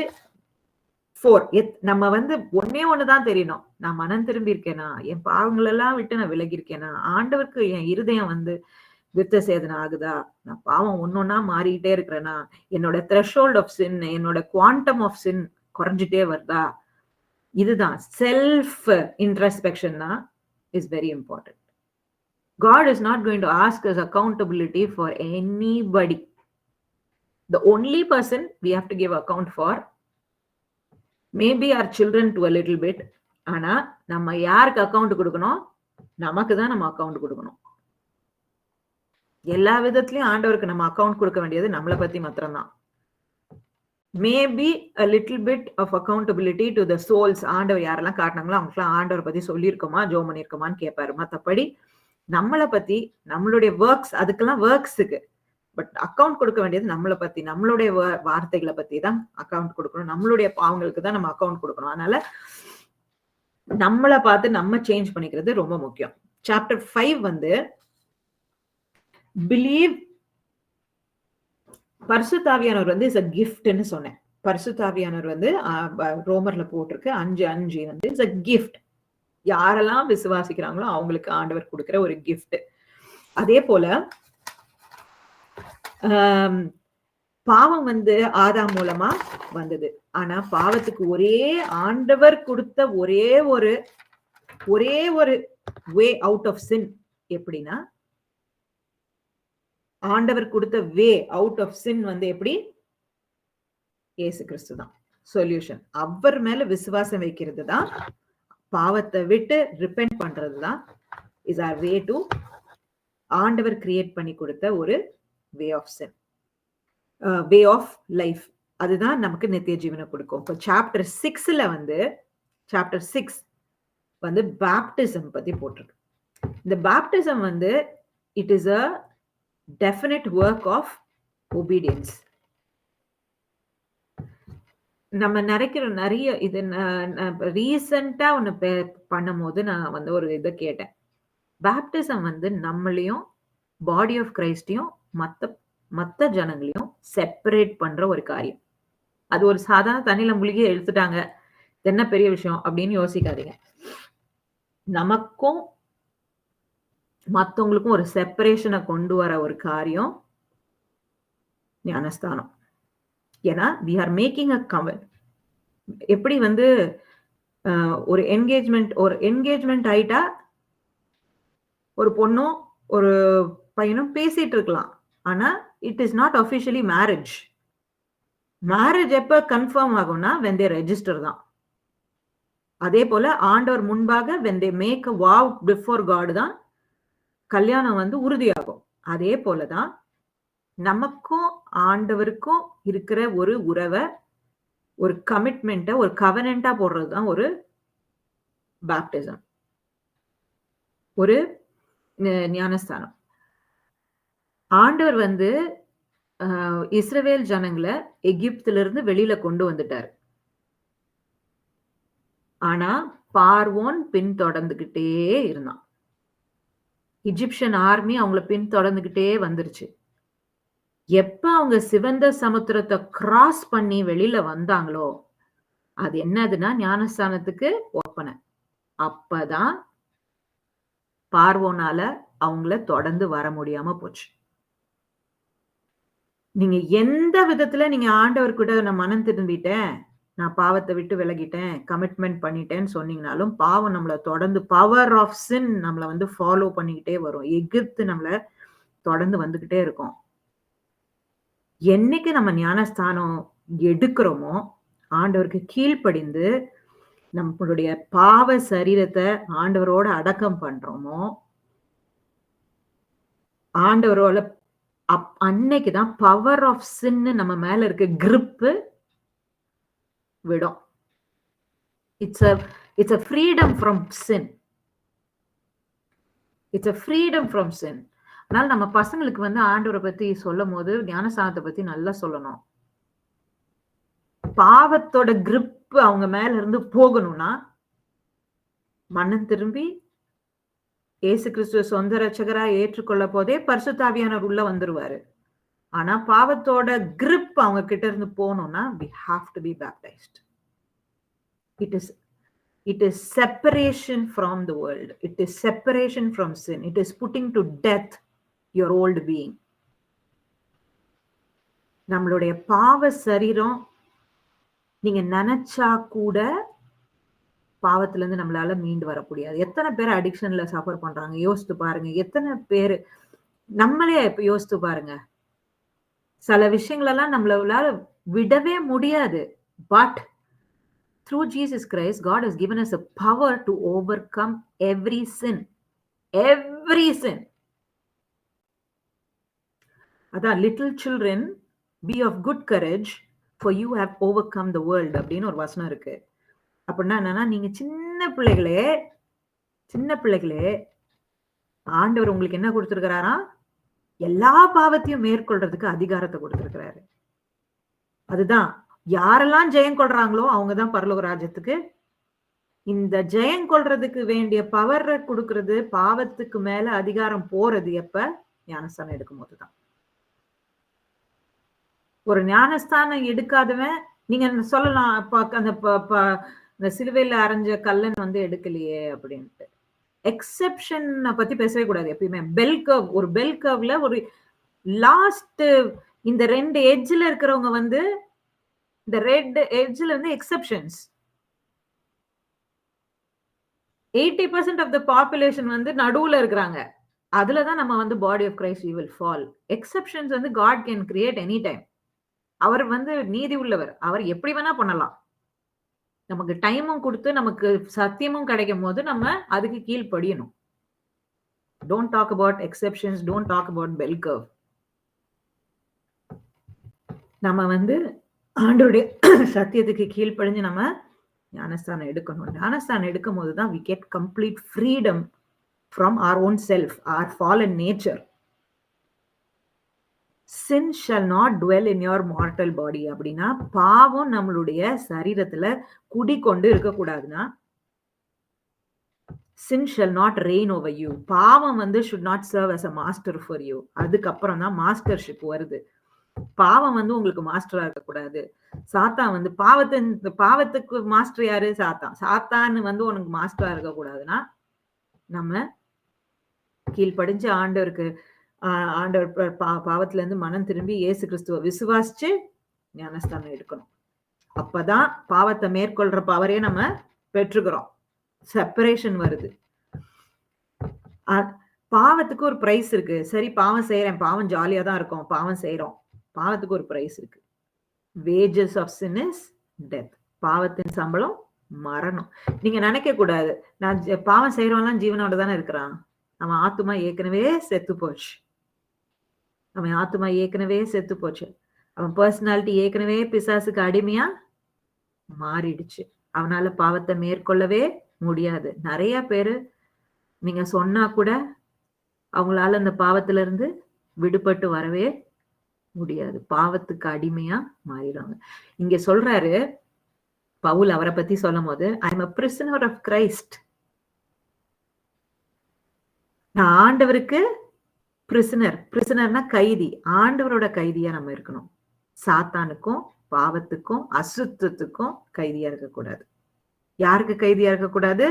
4. நம்ம வந்து ஒண்ணுதான் தெரியணும். நான் மனம் திரும்பி இருக்கேனா, என் பாவங்கள் எல்லாம் விட்டு நான் விலகி இருக்கேனா, ஆண்டவருக்கு என் இருதயம் வந்து விருத்த சேதனை ஆகுதா, நான் பாவம் ஒன்னொன்னா மாறிக்கிட்டே இருக்கிறேனா, என்னோட த்ரெஷோல்ட் ஆஃப் சின், என்னோட குவாண்டம் ஆஃப் சின் குறைஞ்சிட்டே வருதா. இதுதான் செல்ஃப் இன்ட்ரஸ்பெக்ஷன் தான் is very important. God is not going to ask us accountability for anybody. The only person we have to give account for maybe our children to a little bit, ஆனா நம்ம யாருக்கு அக்கவுண்ட் கொடுக்கணும்? நமக்கு தான் நம்ம அக்கவுண்ட் கொடுக்கணும். எல்லா விதத்திலயும் ஆண்டவருக்கு நம்ம அக்கவுண்ட் கொடுக்க வேண்டியது நம்மளை பத்தி மாத்திரம்தான். Maybe a little bit of accountability to the souls. ஆண்டவர் யாரெல்லாம் காட்டினாங்களோ அவங்களுக்குலாம் ஆண்டவர் பத்தி சொல்லியிருக்கோமா, ஜோம் பண்ணியிருக்கோமான்னு கேட்பாரு. மற்றபடி நம்மளை பத்தி, நம்மளுடைய ஒர்க்ஸ், அதுக்கெல்லாம் ஒர்க்ஸுக்கு, பட் அக்கவுண்ட் கொடுக்க வேண்டியது நம்மளை பத்தி, நம்மளுடைய வார்த்தைகளை பத்தி தான் அக்கவுண்ட் கொடுக்கணும். நம்மளுடைய பாவங்களுக்கு தான் நம்ம அக்கவுண்ட் கொடுக்கணும். அதனால நம்மளை பார்த்து நம்ம சேஞ்ச் பண்ணிக்கிறது ரொம்ப முக்கியம். சாப்டர் 5 வந்து பிலீவ். பரிசுத்தாவியானவர் வந்து இஸ் a giftன்னு சொன்னேன். பரிசுத்தாவியானவர் வந்து ரோமர்ல போட்டிருக்கு 5:5 வந்து இஸ் a gift. யாரெல்லாம் விசுவாசிக்கிறாங்களோ அவங்களுக்கு ஆண்டவர் கொடுக்கிற ஒரு கிஃப்ட். அதே போல பாவம் வந்து ஆதாம் மூலமா வந்தது. ஆனா பாவத்துக்கு ஆண்டவர் கொடுத்த ஒரே ஒரு வே அவுட் ஆஃப் சின். எப்படின்னா, ஆண்டவர் கொடுத்த வே அவுட் ஆஃப் சின் வந்து எப்படி? இயேசு கிறிஸ்து தான் சொல்யூஷன். அவர் மேல விசுவாசம் வைக்கிறது தான், பாவத்தை விட்டு ரிப்பெண்ட் பண்றது தான் இஸ் ஆர் வே டு ஆண்டவர் கிரியேட் பண்ணி கொடுத்த ஒரு way of sin, way of life. அதுதான் நமக்கு நித்திய ஜீவனை கொடுக்கும். இப்போ சாப்டர் 6 வந்து பேப்டிசம் பத்தி போட்டிருக்கு. இந்த பேப்டிசம் வந்து it is a definite work of obedience. நம்ம நிறைய இது ரீசெண்டா ஒண்ணு பண்ணும் போது நான் வந்து ஒரு இதை கேட்டேன். பேப்டிசம் வந்து நம்மளையும் பாடி ஆஃப் கிரைஸ்டையும் மத்த ஜனங்களையும் செப்பரேட் பண்ற ஒரு காரியம். அது ஒரு சாதாரண தண்ணியில முழுகி எடுத்துட்டாங்க, என்ன பெரிய விஷயம் அப்படின்னு யோசிக்காதீங்க. நமக்கும் மற்றவங்களுக்கும் ஒரு செப்பரேஷனை கொண்டு வர ஒரு காரியம் ஞானஸ்தானம். ஏன்னா we are making a covenant. எப்படி வந்து ஒரு என்கேஜ்மெண்ட் ஆயிட்டா ஒரு பொண்ணும் ஒரு பையனும் பேசிட்டு இருக்கலாம். ஆனா it is not officially marriage. Marriage எப்ப கன்ஃபார்ம் ஆகும்னா when they register தான். அதே போல ஆண்டவர் முன்பாக when they make a vow before God தான் கல்யாணம் வந்து உறுதியாகும். அதே போலதான் நமக்கும் ஆண்டவருக்கும் இருக்கிற ஒரு உறவை, ஒரு கமிட்மெண்ட்டை, ஒரு கவனண்டா போடுறதுதான் ஒரு பேப்டிசம், ஒரு ஞானஸ்தானம். ஆண்டவர் வந்து இஸ்ரவேல் ஜனங்களை எகிப்துல இருந்து வெளியில கொண்டு வந்துட்டாரு. ஆனா பார்வோன் பின் தொடர்ந்துகிட்டே இருந்தான். இஜிப்சியன் ஆர்மி அவங்கள பின் தொடர்ந்துகிட்டே வந்துருச்சு. எப்ப அவங்க சிவந்த சமுத்திரத்தை கிராஸ் பண்ணி வெளியில வந்தாங்களோ, அது என்னதுன்னா ஞானஸ்தானத்துக்கு ஒப்பனை. அப்பதான் பார்வோனால அவங்கள தொடர்ந்து வர முடியாம போச்சு. நீங்க எந்த விதத்துல நீங்க ஆண்டவர் கூட நான் மனம் திரும்பிட்டேன், நான் பாவத்தை விட்டு விலகிட்டேன், கமிட்மெண்ட் பண்ணிட்டேன்னு சொன்னீங்கனாலும் பாவம் நம்மளை தொடர்ந்து, பவர் ஆஃப் சின் நம்மளை வந்து ஃபாலோ பண்ணிக்கிட்டே வரும். எகிப்து நம்மளை தொடர்ந்து வந்துகிட்டே இருக்கும். என்னைக்கு நம்ம ஞானஸ்தானம் எடுக்கிறோமோ, ஆண்டவருக்கு கீழ்ப்படிந்து நம்மளுடைய பாவ சரீரத்தை ஆண்டவரோட அடக்கம் பண்றோமோ, ஆண்டவரோட அன்னைக்குதான் பவர் ஆஃப் சின் நம்ம மேல இருக்க கிரிப்பு விடும். It's a freedom from sin. It's a freedom from sin. அதனால நம்ம பசங்களுக்கு வந்து ஆண்டவரை பத்தி சொல்லும் போது ஞானஸ்தானத்தை பத்தி நல்லா சொல்லணும். பாவத்தோட கிரிப் அவங்க மேல இருந்து போகணும்னா மனம் திரும்பி இயேசு கிறிஸ்துவ சொந்த ரட்சகரா ஏற்றுக்கொள்ள போதே பரிசுத்தாவியானவர் உள்ள வந்துருவாரு. ஆனா பாவத்தோட கிரிப் அவங்க கிட்ட இருந்து போகணும்னா we have to be baptized. It is separation from the world. It is separation from sin. It is putting to death your old being. நம்மளுடைய பாவ சரீரம் நீங்க நினைச்சா கூட பாவத்துல இருந்து நம்மளால மீண்டு வர முடியாது. எத்தனை பேர் அடிக்ஷன்ல சஃபர் பண்றாங்க யோசித்து பாருங்க. எத்தனை பேரு நம்மளே இப்ப யோசித்து பாருங்க. சில விஷயங்களெல்லாம் நம்மளால விடவே முடியாது. But through Jesus Christ, God has given us a power to overcome every sin. Every sin. அதான் little children, be of good courage, for you have overcome the world அப்படின்னு ஒரு வசனம் இருக்கு. அப்படின்னா என்னன்னா, நீங்க சின்ன பிள்ளைகளே ஆண்டவர் உங்களுக்கு என்ன கொடுத்திருக்கிறாரா? எல்லா பாவத்தையும் மேற்கொள்றதுக்கு அதிகாரத்தை கொடுத்திருக்கிறாரு. அதுதான் யாரெல்லாம் ஜெயம் கொள்றாங்களோ அவங்கதான் பரலோக ராஜ்யத்துக்கு. இந்த ஜெயம் கொள்றதுக்கு வேண்டிய பவர் கொடுக்கறது, பாவத்துக்கு மேல அதிகாரம் போறது எப்ப? ஞானஸ்தானம் எடுக்கும் போதுதான். ஒரு ஞானஸ்தானம் எடுக்காதவன், நீங்க சொல்லலாம் அந்த சிலுவையில அரைஞ்ச கல்லன் எடுக்கலையே அப்படின்ட்டு. எக்ஸெப்ஷன் பத்தி பேசவே கூடாது எப்பயுமே. பெல் கர்வ், ஒரு பெல் கர்வ்ல ஒரு லாஸ்ட் இந்த 2 எட்ஜ்ல இருக்கிறவங்க இந்த ரெட் எட்ஜ்ல எக்ஸெப்ஷன்ஸ். 80% ஆஃப் த பாப்புலேஷன் நடுவுல இருக்கிறாங்க. அதுலதான் நம்ம body of Christ we will fall. Exceptions God can create any time. அவர் நீதி உள்ளவர். அவர் எப்படி வேணா பண்ணலாம். நமக்கு டைமும் கொடுத்து நமக்கு சத்தியமும் கிடைக்கும் போது நம்ம அதுக்கு கீழ்ப்படியணும். Don't talk about exceptions, don't talk about bell curve. நம்ம ஆண்டோடைய சத்தியத்துக்கு கீழ்ப்படிஞ்சு நம்ம ஞானஸ்தானம் எடுக்கணும். ஞானஸ்தானம் எடுக்கும் போதுதான் we get complete freedom from our own self, our fallen nature. Sin shall not dwell in your mortal body. அப்படின்னா பாவம் நம்மளுடைய சரீரத்துல குடிக்கொண்டு இருக்கக்கூடாதுன்னா, sin shall not reign over you. பாவம் should not serve as a master for you. அதுக்கப்புறம் தான் மாஸ்டர்ஷிப் வருது. பாவம் உங்களுக்கு மாஸ்டரா இருக்கக்கூடாது. சாத்தான் பாவத்துக்கு மாஸ்டர் யாரு? சாத்தான் உனக்கு மாஸ்டரா இருக்கக்கூடாதுன்னா, நம்ம கீழ்ப்படிஞ்சு ஆண்டவர் பாவத்துல இருந்து மனம் திரும்பி இயேசு கிறிஸ்துவ விசுவாசிச்சு ஞானஸ்தானம் எடுக்கணும். அப்பதான் பாவத்தை மேற்கொள்ற பவரே நம்ம பெற்றுக்கிறோம். செப்பரேஷன் வருது. பாவத்துக்கு ஒரு பிரைஸ் இருக்கு. சரி, பாவம் செய்யறேன், பாவம் ஜாலியா தான் இருக்கும், பாவம் செய்யறோம். பாவத்துக்கு ஒரு பிரைஸ் இருக்கு. Wages of sin is death. பாவத்தின் சம்பளம் மரணம். நீங்க நினைக்க கூடாது, நான் பாவம் செய்யறவன்லாம் ஜீவனோட தானே இருக்கிறான். அவன் ஆத்துமா ஏற்கனவே செத்து போச்சு. அவன் பர்சனாலிட்டி ஏற்கனவே பிசாசுக்கு அடிமையா மாறிடுச்சு. அவனால பாவத்தை மேற்கொள்ளவே முடியாது. நிறைய பேரு நீங்க சொன்னா கூட அவங்களால அந்த பாவத்துல இருந்து விடுபட்டு வரவே முடியாது. பாவத்துக்கு அடிமையா மாறிடுவாங்க. இங்க சொல்றாரு பவுல், அவரை பத்தி சொல்லும் போது, I am a prisoner of Christ. நான் ஆண்டவருக்கு பிரிசனர்னா கைதி. ஆண்டவரோட கைதியா நம்ம இருக்கணும். சாத்தானுக்கும் பாவத்துக்கும் அசுத்தத்துக்கும் கைதியா இருக்கக்கூடாது. யாருக்கு கைதியா இருக்கக்கூடாது?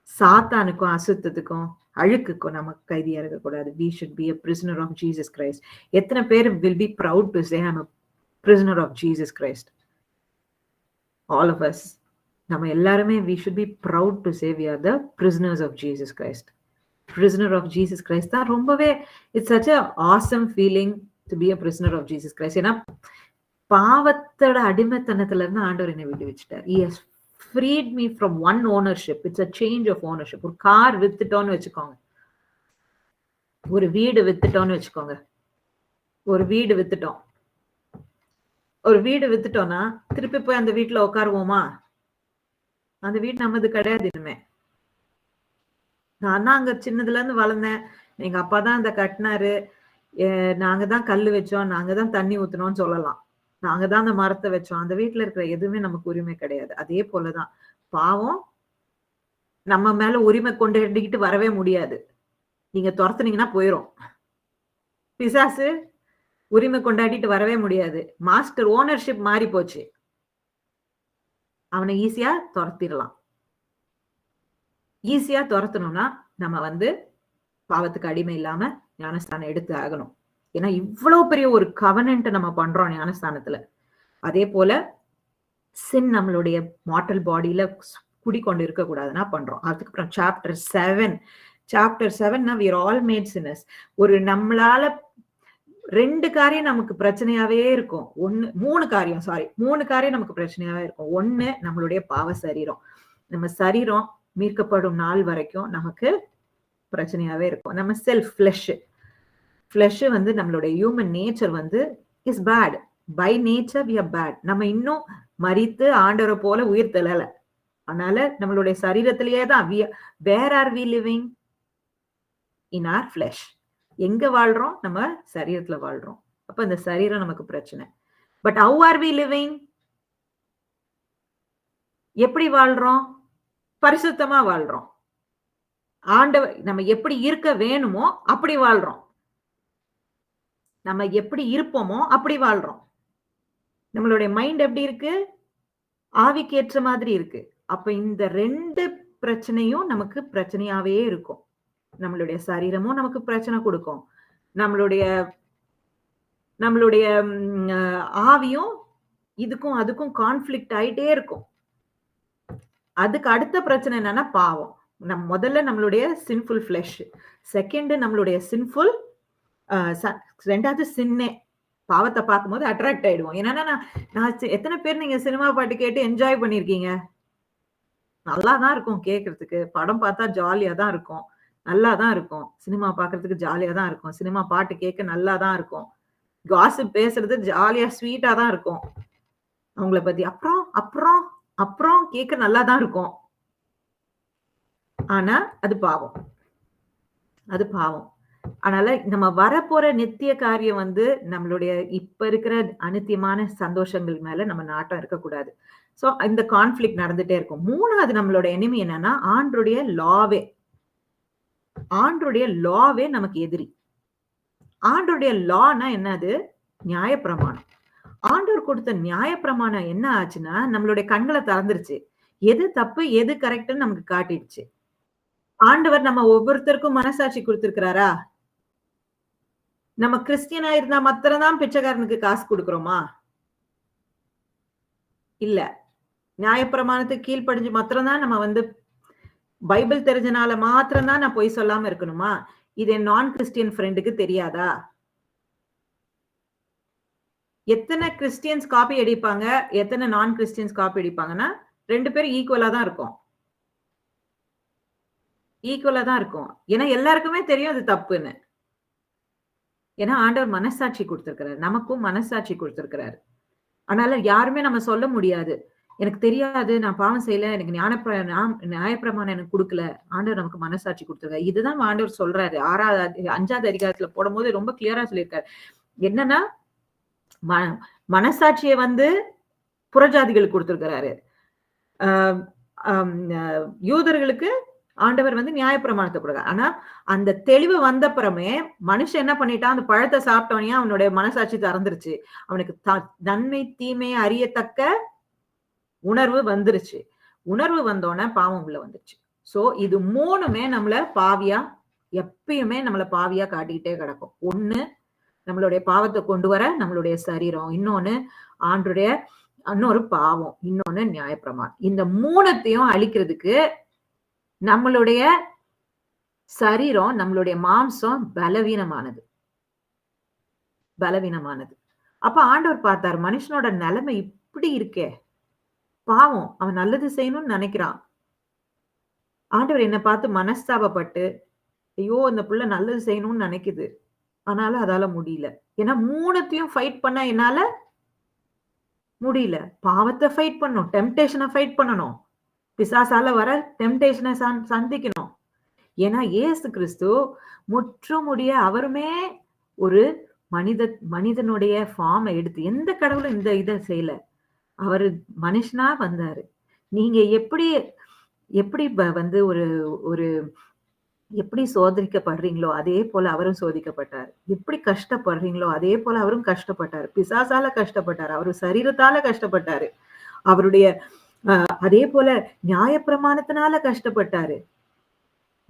சாத்தானுக்கும் அசுத்தத்துக்கும் அழுக்குக்கும் நம்ம கைதியா இருக்கக்கூடாது. We should be a prisoner of Jesus Christ. எத்தனை பேர் will be proud to say I'm a prisoner of Jesus Christ? All of us. நம்ம எல்லாருமே we should be proud to say we are the prisoners of Jesus Christ. Prisoner of Jesus Christ தான் ரொம்பவே, it's such a awesome feeling to be a prisoner of Jesus Christ. ஏன்னா பாவத்தோட அடிமைத்தனத்துல இருந்து ஆண்டவர் என்னை விடுவிச்சிட்டார். He has freed me from one ownership. It's a change of ownership. ஒரு கார் வித்துட்டோன்னு வச்சுக்கோங்க, ஒரு வீடு வித்துட்டோன்னு வச்சுக்கோங்க. ஒரு வீடு வித்துட்டோம்னா திருப்பி போய் அந்த வீட்டுல உட்காருவோமா? அந்த வீடு நமது கிடையாது இனிமே. நான் தான் அங்க சின்னதுல இருந்து வளர்ந்தேன், எங்க அப்பா தான் இந்த கட்டினாரு, நாங்க தான் கல்லு வச்சோம், நாங்க தான் தண்ணி ஊத்தணும்னு சொல்லலாம், நாங்க தான் அந்த மரத்தை வச்சோம். அந்த வீட்டுல இருக்கிற எதுவுமே நமக்கு உரிமை கிடையாது. அதே போலதான் பாவம் நம்ம மேல உரிமை கொண்டுகிட்டு வரவே முடியாது. நீங்க துரத்துனீங்கன்னா போயிரும். பிசாசு உரிமை கொண்டாடிட்டு வரவே முடியாது. மாஸ்டர் ஓனர்ஷிப் மாறி போச்சு. அவனை ஈஸியா துரத்திடலாம். ஈஸியா துரத்தணும்னா நம்ம பாவத்துக்கு அடிமை இல்லாம ஞானஸ்தானம் எடுத்து ஆகணும். ஏன்னா இவ்வளவு பெரிய ஒரு கவனன்ட் நம்ம பண்றோம் ஞானஸ்தானத்துல. அதே போல சின் நம்மளுடைய மார்டல் பாடியில குடிக்கொண்டு இருக்க கூடாதுன்னா பண்றோம். அதுக்கப்புறம் chapter 7 we are all made sinners. ஒரு நம்மளால 2 காரியம் நமக்கு பிரச்சனையாவே இருக்கும். 3 காரியம் நமக்கு பிரச்சனையாவே இருக்கும். 1 நம்மளுடைய பாவ சரீரம். நம்ம சரீரம் மீட்கப்படும் நாள் வரைக்கும் நமக்கு பிரச்சனையாவே இருக்கும். நம்ம ஃபிளஷ் வந்து நம்மளுடைய ஹியூமன் நேச்சர் வந்து is bad. By nature we are bad. நம்ம இன்னும் மரித்து ஆண்டவரை போல உயிர் தெழல. அதனால நம்மளுடைய சரீரத்திலேயே தான் where are we living? In our flesh. எங்க வாழ்றோம்? நம்ம சரீரத்துல வாழ்றோம். அப்ப இந்த சரீரம் நமக்கு பிரச்சனை. But how are we living? எப்படி வாழ்றோம்? பரிசுத்தமா வாழ்றோம். ஆண்டவர் நம்ம எப்படி இருக்க வேணுமோ அப்படி வாழ்றோம். நம்ம எப்படி இருப்போமோ அப்படி வாழ்றோம். நம்மளுடைய மைண்ட் எப்படி இருக்கு? ஆவிக்கு ஏற்ற மாதிரி இருக்கு. அப்ப இந்த 2 பிரச்சனையும் நமக்கு பிரச்சனையாவே இருக்கும். நம்மளுடைய சரீரமும் நமக்கு பிரச்சனை கொடுக்கும். நம்மளுடைய ஆவியும் இதுக்கும் அதுக்கும் கான்ஃபிளிக்ட் ஆயிட்டே இருக்கும். அதுக்கு அடுத்த பிரச்சனை என்னன்னா பாவம். முதல்ல நம்மளுடைய சின்ஃபுல் ஃபிளஷ், செகண்ட் நம்மளுடைய சின்ஃபுல், ரெண்டாவது சின்னே. பாவத்தை பார்க்கும்போது அட்ராக்ட் ஆயிடுவோம். ஏன்னா நான் எத்தனை பேர் நீங்க சினிமா பாட்டு கேட்டு என்ஜாய் பண்ணிருக்கீங்க? நல்லாதான் இருக்கும் கேட்கறதுக்கு. படம் பார்த்தா ஜாலியா தான் இருக்கும், நல்லா தான் இருக்கும். சினிமா பார்க்கறதுக்கு ஜாலியா தான் இருக்கும். சினிமா பாட்டு கேட்க நல்லா தான் இருக்கும். காசிப் பேசுறது ஜாலியா ஸ்வீட்டா தான் இருக்கும் அவங்கள பத்தி. அப்புறம் அப்புறம் அப்புறம் கேட்க நல்லா தான் இருக்கும். ஆனா அது பாவம். அதனால நம்ம வரப்போற நித்திய காரியம் வந்து நம்மளுடைய இப்ப இருக்கிற அனித்தியமான சந்தோஷங்கள் மேல நம்ம நாட்டம் இருக்கக்கூடாது. சோ இந்த கான்ஃபிளிக்ட் நடந்துட்டே இருக்கும். 3வது நம்மளோட எனிமி என்னன்னா ஆண்டருடைய லாவே நமக்கு எதிரி. ஆண்டருடைய லானா என்னது? நியாயப்பிரமாணம். ஆண்டவர் கொடுத்த நியாயப்பிரமாணம் என்ன ஆச்சுன்னா நம்மளுடைய கண்களை திறந்துருச்சு. எது தப்பு எது கரெக்ட்னு நமக்கு காட்டிடுச்சு. ஆண்டவர் நம்ம ஒவ்வொருத்தருக்கும் மனசாட்சி கொடுத்திருக்கிறாரா? நம்ம கிறிஸ்டியனா இருந்தா மாத்திரம்தான் பிச்சைக்காரனுக்கு காசு கொடுக்கிறோமா? இல்ல. நியாயப்பிரமாணத்துக்கு கீழ்ப்படிஞ்சு மாத்திரம்தான் நம்ம வந்து பைபிள் தெரிஞ்சனால மாத்திரம்தான் நான் பொய் சொல்லாம இருக்கணுமா? இது என் நான் கிறிஸ்டியன் ஃப்ரெண்டுக்கு தெரியாதா? எத்தனை கிறிஸ்டியன்ஸ் காப்பி அடிப்பாங்க, எத்தனை நான் கிறிஸ்டியன்ஸ் காப்பி அடிப்பாங்கன்னா 2 பேரும் ஈக்குவலா தான் இருக்கும். ஏன்னா எல்லாருக்குமே தெரியும் அது தப்புன்னு. ஏன்னா ஆண்டவர் மனசாட்சி கொடுத்திருக்கிறாரு, நமக்கும் மனசாட்சி கொடுத்திருக்கிறாரு. அதனால யாருமே நம்ம சொல்ல முடியாது, எனக்கு தெரியாது, நான் பாவம் செய்யல, எனக்கு நியாயப்பிரமாணம் எனக்கு கொடுக்கல. ஆண்டவர் நமக்கு மனசாட்சி கொடுத்திருக்காரு. இதுதான் ஆண்டவர் சொல்றாரு. 5வது அதிகாரத்துல போடும்போது ரொம்ப கிளியரா சொல்லியிருக்காரு. என்னன்னா மனசாட்சியை வந்து புறஜாதிகளுக்கு கொடுத்திருக்கிறாரு. யூதர்களுக்கு ஆண்டவர் வந்து நியாயப்பிரமாணத்தை கொடுக்க. ஆனா அந்த தெளிவு வந்தப்புறமே மனுஷன் என்ன பண்ணிட்டான்? அந்த பழத்தை சாப்பிட்டோனே அவனுடைய மனசாட்சி திறந்துருச்சு. அவனுக்கு நன்மை தீமையை அறியத்தக்க உணர்வு வந்துருச்சு. உணர்வு வந்தோடனே பாவம் உள்ள வந்துருச்சு. சோ இது 3மே எப்பயுமே நம்மள பாவியா காட்டிக்கிட்டே கிடக்கும். ஒண்ணு நம்மளுடைய பாவத்தை கொண்டு வர நம்மளுடைய சரீரம், இன்னொரு பாவம், இன்னொன்னு நியாயப்பிரமாணம். இந்த 3த்தையும் அழிக்கிறதுக்கு நம்மளுடைய சரீரம், நம்மளுடைய மாம்சம் பலவீனமானது. அப்ப ஆண்டவர் பார்த்தார், மனுஷனோட நிலைமை இப்படி இருக்கே, பாவம், அவன் நல்லது செய்யணும்னு நினைக்கிறான். ஆண்டவர் என்ன பார்த்து மனஸ்தாபப்பட்டு, ஐயோ இந்த புள்ள நல்லது செய்யணும்னு நினைக்குது, ஆனாலும் அதால முடியல. ஏன்னா 3த்தையும் ஃபைட் பண்ண என்னால முடியல. பாவத்தை ஃபைட் பண்ணணும், டெம்டேஷனை ஃபைட் பண்ணணும், பிசாசால வர டெம்டேஷனை சந்திக்கணும். ஏன்னா இயேசு கிறிஸ்து முற்றுமுடிய அவருமே ஒரு மனிதனுடைய ஃபார்மை எடுத்து, எந்த கடவுளும் இந்த இதை செய்யல, அவரு மனுஷனா வந்தாரு. நீங்க எப்படி வந்து ஒரு எப்படி சோதிக்கப்படுறீங்களோ அதே போல அவரும் சோதிக்கப்பட்டார். எப்படி கஷ்டப்படுறீங்களோ அதே போல அவரும் கஷ்டப்பட்டாரு. பிசாசால கஷ்டப்பட்டாரு, அவரு சரீரத்தால கஷ்டப்பட்டாரு, அவருடைய அதே போல நியாயப்பிரமாணத்தினால கஷ்டப்பட்டாரு.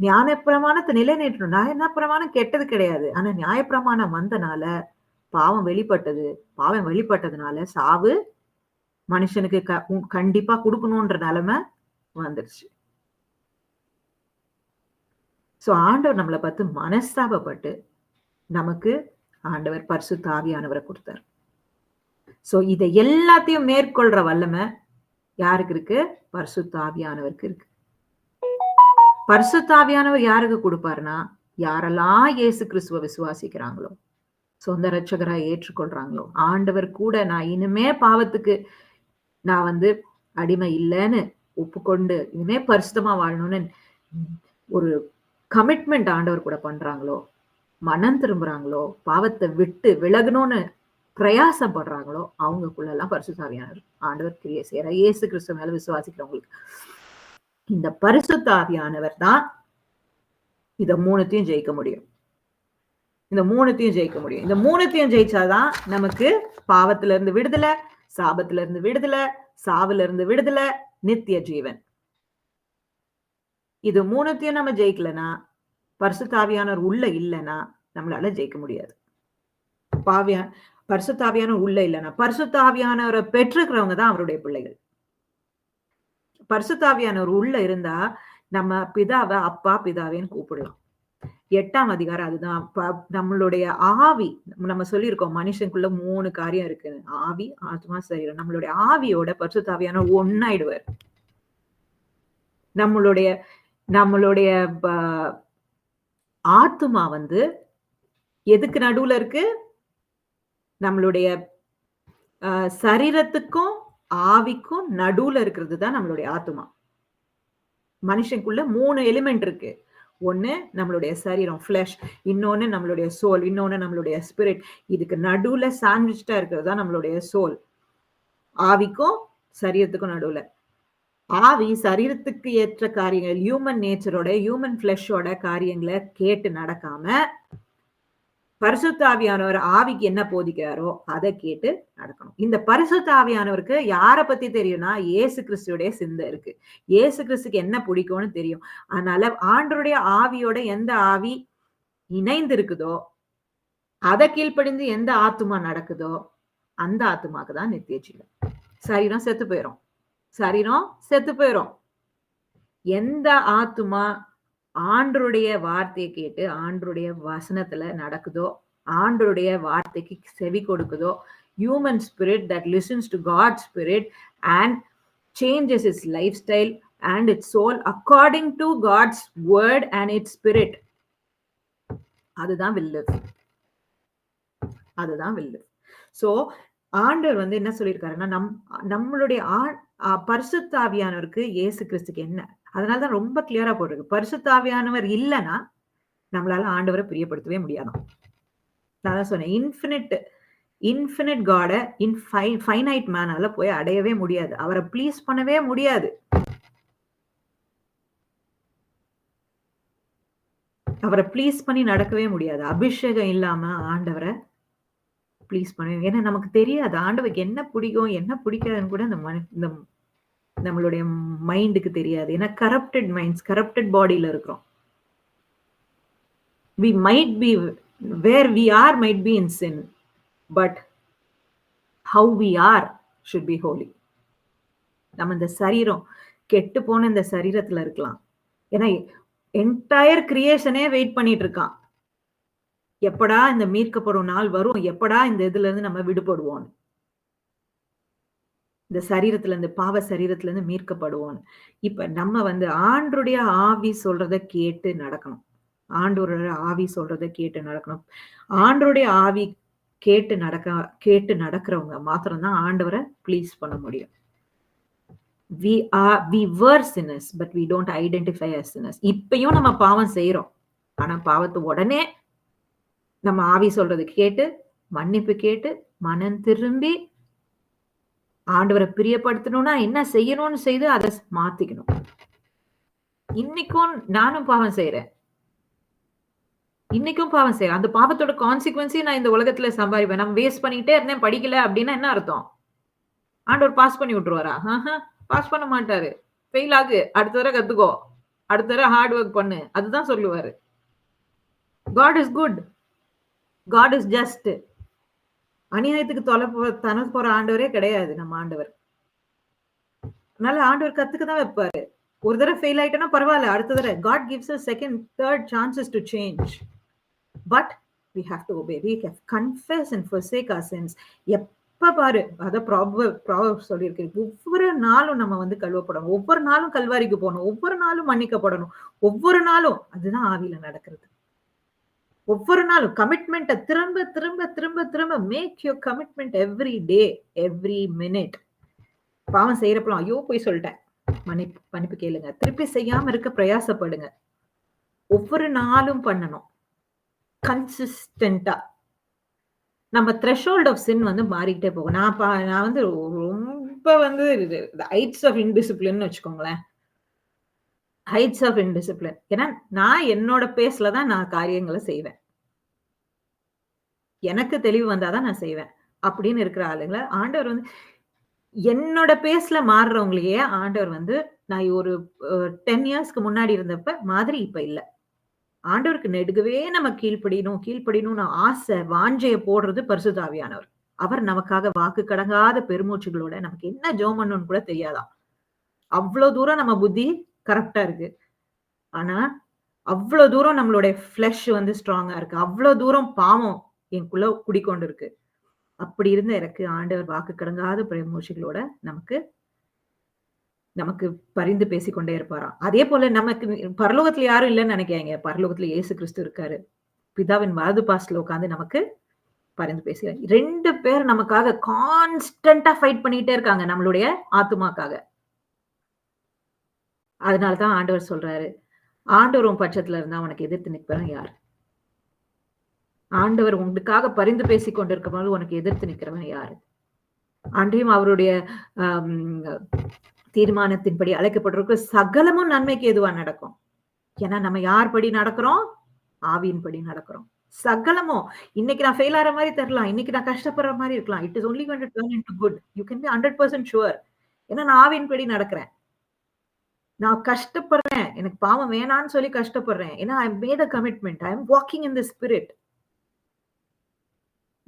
நியாயப்பிரமாணத்தை நிலைநிறுத்தணும். நியாயப்பிரமாணம் கெட்டது கிடையாது. ஆனா நியாயப்பிரமாணம் வந்தனால பாவம் வெளிப்பட்டதுனால சாவு மனுஷனுக்கு கண்டிப்பா கொடுக்கணும்ன்ற நிலைமை வந்துருச்சு. சோ ஆண்டவர் நம்மளை பார்த்து மனஸ்தாபப்பட்டு நமக்கு ஆண்டவர் பரிசுத்த ஆவியானவரை கொடுத்தார். சோ இதை எல்லாத்தையும் மேற்கொள்ற வல்லமை யாருக்கு இருக்கு? பரிசுத்த ஆவியானவருக்கு இருக்கு. பரிசுத்த ஆவியானவர் யாருக்கு கொடுப்பாருன்னா, யாரெல்லாம் இயேசு கிறிஸ்துவ விசுவாசிக்கிறாங்களோ, சொந்த ரட்சகரா ஏற்றுக்கொள்றாங்களோ, ஆண்டவர் கூட நான் இனிமே பாவத்துக்கு நான் அடிமை இல்லைன்னு ஒப்புக்கொண்டு இனிமே பரிசுத்தமா வாழணும்னு ஒரு கமிட்மெண்ட் ஆண்டவர் கூட பண்றாங்களோ, மனம் திரும்புறாங்களோ, பாவத்தை விட்டு விலகணும்னு பிரயாசப்படுறாங்களோ, அவங்களுக்குள்ள எல்லாம் பரிசுத்த ஆவியானவர் ஆண்டவர் கிரியை செய்யற. இயேசு கிறிஸ்து மேல விசுவாசிக்கிறவங்களுக்கு இந்த பரிசுத்த ஆவியானவர் தான் இத மூணுத்தையும் ஜெயிக்க முடியும். இந்த மூணுத்தையும் ஜெயிச்சாதான் நமக்கு பாவத்துல இருந்து விடுதலை, சாபத்துல இருந்து விடுதலை, சாவுல இருந்து விடுதலை, நித்திய ஜீவன். இது மூணுத்தையும் நம்ம ஜெயிக்கலனா, பரிசுத்த ஆவியானவர் உள்ள இல்லைன்னா நம்மளால ஜெயிக்க முடியாது. பரிசுத்த ஆவியானவர் உள்ள இல்லைன்னா, பரிசுத்த ஆவியானவரை பெற்றிருக்கிறவங்க தான் அவருடைய பிள்ளைகள். பரிசுத்த ஆவியானவர் உள்ள இருந்தா நம்ம பிதாவை அப்பா பிதாவேன்னு கூப்பிடலாம். 8ஆம் அதிகாரம் அதுதான். நம்மளுடைய ஆவி, நம்ம சொல்லியிருக்கோம் மனுஷனுக்குள்ள 3 காரியம் இருக்கு, ஆவி, ஆத்மா, சரீரம். நம்மளுடைய ஆவியோட பரிசுத்த ஆவியானவர் ஒன்னாயிடுவார். நம்மளுடைய ஆத்மா எதுக்கு நடுவுல இருக்கு? நம்மளுடைய சரீரத்துக்கும் ஆவிக்கும் நடுவுல இருக்கிறது தான் நம்மளுடைய ஆத்மா. மனுஷனுக்குள்ள 3 எலிமெண்ட் இருக்கு. ஒண்ணு நம்மளுடைய சரீரம், ஃபிளஷ், இன்னொன்னு நம்மளுடைய சோல், இன்னொன்னு நம்மளுடைய ஸ்பிரிட். இதுக்கு நடுவுல சாண்ட்விச்டா இருக்கிறது தான் நம்மளுடைய சோல். ஆவிக்கும் சரீரத்துக்கும் நடுவுல. ஆவி சரீரத்துக்கு ஏற்ற காரியங்கள், ஹியூமன் நேச்சரோட, ஹியூமன் ஃபிளஷோட காரியங்களை கேட்டு நடக்காம, பரிசுத்த ஆவியானவர் ஆவிக்கு என்ன போதிக்கிறாரோ அதை கேட்டு நடக்கணும். இந்த பரிசுத்த ஆவியானவருக்கு யார பத்தி தெரியும்னா, இயேசு கிறிஸ்துடைய சிந்தை இருக்கு. இயேசு கிறிஸ்துக்கு என்ன பிடிக்கும்னு தெரியும். அதனால ஆண்டவருடைய ஆவியோட எந்த ஆவி இணைந்து இருக்குதோ, அதை கீழ்ப்படிந்து எந்த ஆத்துமா நடக்குதோ, அந்த ஆத்துமாக்கு தான் நித்திய ஜீவன். சரீரம் செத்து போயிரும். எந்த ஆத்துமா ஆண்டருடைய வார்த்தையை கேட்டு ஆண்டருடைய வசனத்துல நடக்குதோ, ஆண்டருடைய வார்த்தைக்கு செவி கொடுக்குதோ, human spirit that listens to God's spirit and changes its lifestyle and its soul according to God's word and its spirit, அதுதான் will live. சோ ஆண்டவர் என்ன சொல்லியிருக்காருன்னா, நம்மளுடைய பரிசுத்த ஆவியானவருக்கு இயேசு கிறிஸ்துக்கு என்ன, அதனாலதான் ரொம்ப கிளியரா போட்டிருக்கு. பரிசுத்த ஆவியானவர் இல்லைன்னா நம்மளால ஆண்டவரை பிரியப்படுத்தவே முடியாதான். நான் சொன்னேன், இன்ஃபினிட் காட ஃபைனைட் மேனால போய் அடையவே முடியாது. அவரை ப்ளீஸ் பண்ணவே முடியாது. அவரை ப்ளீஸ் பண்ணி நடக்கவே முடியாது. அபிஷேகம் இல்லாம ஆண்டவரை ப்ளீஸ் பண்ண, ஏன்னா நமக்கு தெரியாது ஆண்டவருக்கு என்ன பிடிக்கும் என்ன பிடிக்காதுன்னு கூட இந்த நம்மளுடைய மைண்டுக்கு தெரியாது. ஏன்னா கரப்டட் மைண்ட்ஸ், கரப்டட் பாடியில இருக்கிறோம். we might be where we are might be in sin, but how we are should be holy. நம்ம இந்த சரீரம் கெட்டு போன இந்த சரீரத்துல இருக்கலாம். ஏன்னா என்டையர் கிரியேஷனே வெயிட் பண்ணிட்டு இருக்கான், எப்படா இந்த மீட்கப்படும் நாள் வரும், எப்படா இந்த இதுல இருந்து நம்ம விடுபடுவோம், இந்த சரீரத்துல இருந்து, பாவ சரீரத்துல இருந்து மீட்கப்படுவோம். இப்ப நம்ம ஆண்டருடைய ஆவி சொல்றத கேட்டு நடக்கணும். ஆண்டவருடைய ஆவி சொல்றத கேட்டு நடக்கணும். ஆண்டருடைய ஆவி கேட்டு நடக்கிறவங்க மாத்திரம்தான் ஆண்டவரை ப்ளீஸ் பண்ண முடியும். we were sinners but we don't identify as sinners. இப்பயும் நம்ம பாவம் செய்யறோம். ஆனா பாவத்தை உடனே நம்ம ஆவி சொல்றது கேட்டு மன்னிப்பு கேட்டு மனம் திரும்பி ஆண்டவரை பிரியப்படுத்தணும்னா என்ன செய்யணும்னு செய்து அதை மாத்திக்கணும். இன்னைக்கும் நானும் பாவம் செய்யறேன், அந்த பாவத்தோட கான்சிக்வன்ஸையும் நான் இந்த உலகத்துல சம்பாதிப்பேன். நம்ம வேஸ்ட் பண்ணிக்கிட்டே இருந்தேன், படிக்கல அப்படின்னா என்ன அர்த்தம்? ஆண்டவர் பாஸ் பண்ணி விட்டுருவாரா? பாஸ் பண்ண மாட்டாரு. ஃபெயில் ஆகு, அடுத்த தடவை கத்துக்கோ, அடுத்த தடவை ஹார்ட் ஒர்க் பண்ணு, அதுதான் சொல்லுவாரு. God is good, God is just. அநியாயத்துக்கு தன போற ஆண்டவரே கிடையாது நம்ம ஆண்டவர். அதனால ஆண்டவர் கத்துக்கதான் வைப்பாரு. ஒரு தடவை ஃபெயில் ஆயிட்டோம்னா பரவாயில்ல, அடுத்த தடவை God gives us second, third chances to change. But we have to obey. We have confess and forsake our sins. எப்ப பாரு அத ப்ராவர்ப்ஸ் சொல்லியிருக்கு. ஒவ்வொரு நாளும் நம்ம வந்து கழுவப்படணும். ஒவ்வொரு நாளும் கல்வாரிக்கு போகணும். ஒவ்வொரு நாளும் மன்னிக்கப்படணும். ஒவ்வொரு நாளும் அதுதான் ஆவியில நடக்கிறது. ஒவ்வொரு நாளும் கமிட்மெண்ட்டை திரும்ப திரும்ப திரும்ப திரும்ப make your commitment every day, every minute. பாவம் செய்யறப்பலாம் ஐயோ போய் சொல்லிட்டேன், மன்னிப்பு கேளுங்க. திருப்பி செய்யாம இருக்க பிரயாசப்படுங்க. ஒவ்வொரு நாளும் பண்ணணும் கன்சிஸ்டன்டா. நம்ம த்ரெஷோல்ட் ஆஃப் சின் வந்து மாறிக்கிட்டே போகும். நான் வந்து ரொம்ப வந்து ஹைட்ஸ் ஆஃப் இன்டிசிப்ளின் வச்சுக்கோங்களேன். Heights of indiscipline. ஏன்னா நான் என்னோட பேஸ்ல தான் நான் காரியங்களை செய்வேன். எனக்கு தெளிவு வந்தாதான் நான் செய்வேன் அப்படின்னு இருக்கிற ஆளுங்களை ஆண்டவர் வந்து என்னோட பேஸ்ல மாறுறவங்களையே ஆண்டவர் வந்து நான் ஒரு 10 இயர்ஸ்க்கு முன்னாடி இருந்தப்ப மாதிரி இப்ப இல்ல. ஆண்டவருக்கு நெடுகவே நம்ம கீழ்ப்படியணும்னு ஆசை வாஞ்சைய போடுறது பரிசுத்த ஆவியானவர். அவர் நமக்காக வாக்கு கடங்காத பெருமூச்சுகளோட நமக்கு என்ன ஜெபம் பண்ணணும்னு கூட தெரியாதாம். அவ்வளவு தூரம் நம்ம புத்தி கரெக்டா இருக்கு. ஆனா அவ்வளவு தூரம் நம்மளுடைய ஃபிளஷ் வந்து ஸ்ட்ராங்கா இருக்கு. அவ்வளவு தூரம் பாவம் எனக்குள்ள குடிக்கொண்டு இருக்கு. அப்படி இருந்த எனக்கு ஆண்டவர் வாக்கு கடங்காத பெருமூச்சுகளோட நமக்கு பரிந்து பேசிக்கொண்டே இருப்பாராம். அதே போல நமக்கு பரலோகத்துல யாரும் இல்லைன்னு நினைக்காங்க. பரலோகத்துல இயேசு கிறிஸ்து இருக்காரு. பிதாவின் வலது பாஸ்ல உட்கார்ந்து நமக்கு பரிந்து பேசுகிறார். 2 பேர் நமக்காக கான்ஸ்டன்டா ஃபைட் பண்ணிட்டே இருக்காங்க நம்மளுடைய ஆத்துமாக்காக. அதனாலதான் ஆண்டவர் சொல்றாரு, ஆண்டவர் உன் பட்சத்துல இருந்தா உனக்கு எதிர்த்து நிற்பவன் யார்? ஆண்டவர் உங்களுக்காக பரிந்து பேசிக் கொண்டிருக்கும் போது உனக்கு எதிர்த்து நிற்கிறவன் யாரு? அன்றையும் அவருடைய தீர்மானத்தின்படி அழைக்கப்பட்டிருக்கிற சகலமும் நன்மைக்கு எதுவா நடக்கும். ஏன்னா நம்ம யார் படி நடக்கிறோம்? ஆவியின் படி நடக்கிறோம். சகலமும். இன்னைக்கு நான் ஃபெயில் ஆற மாதிரி தெரியலாம், இன்னைக்கு நான் கஷ்டப்படுற மாதிரி இருக்கலாம். It is only going to turn into good. You can be 100% sure. ஏன்னா நான் ஆவியின் படி நடக்கிறேன். நான் கஷ்டப்படுறேன், எனக்கு பாவம் வேணான்னு சொல்லி கஷ்டப்படுறேன். ஏன்னா I made a commitment. I am walking in the spirit.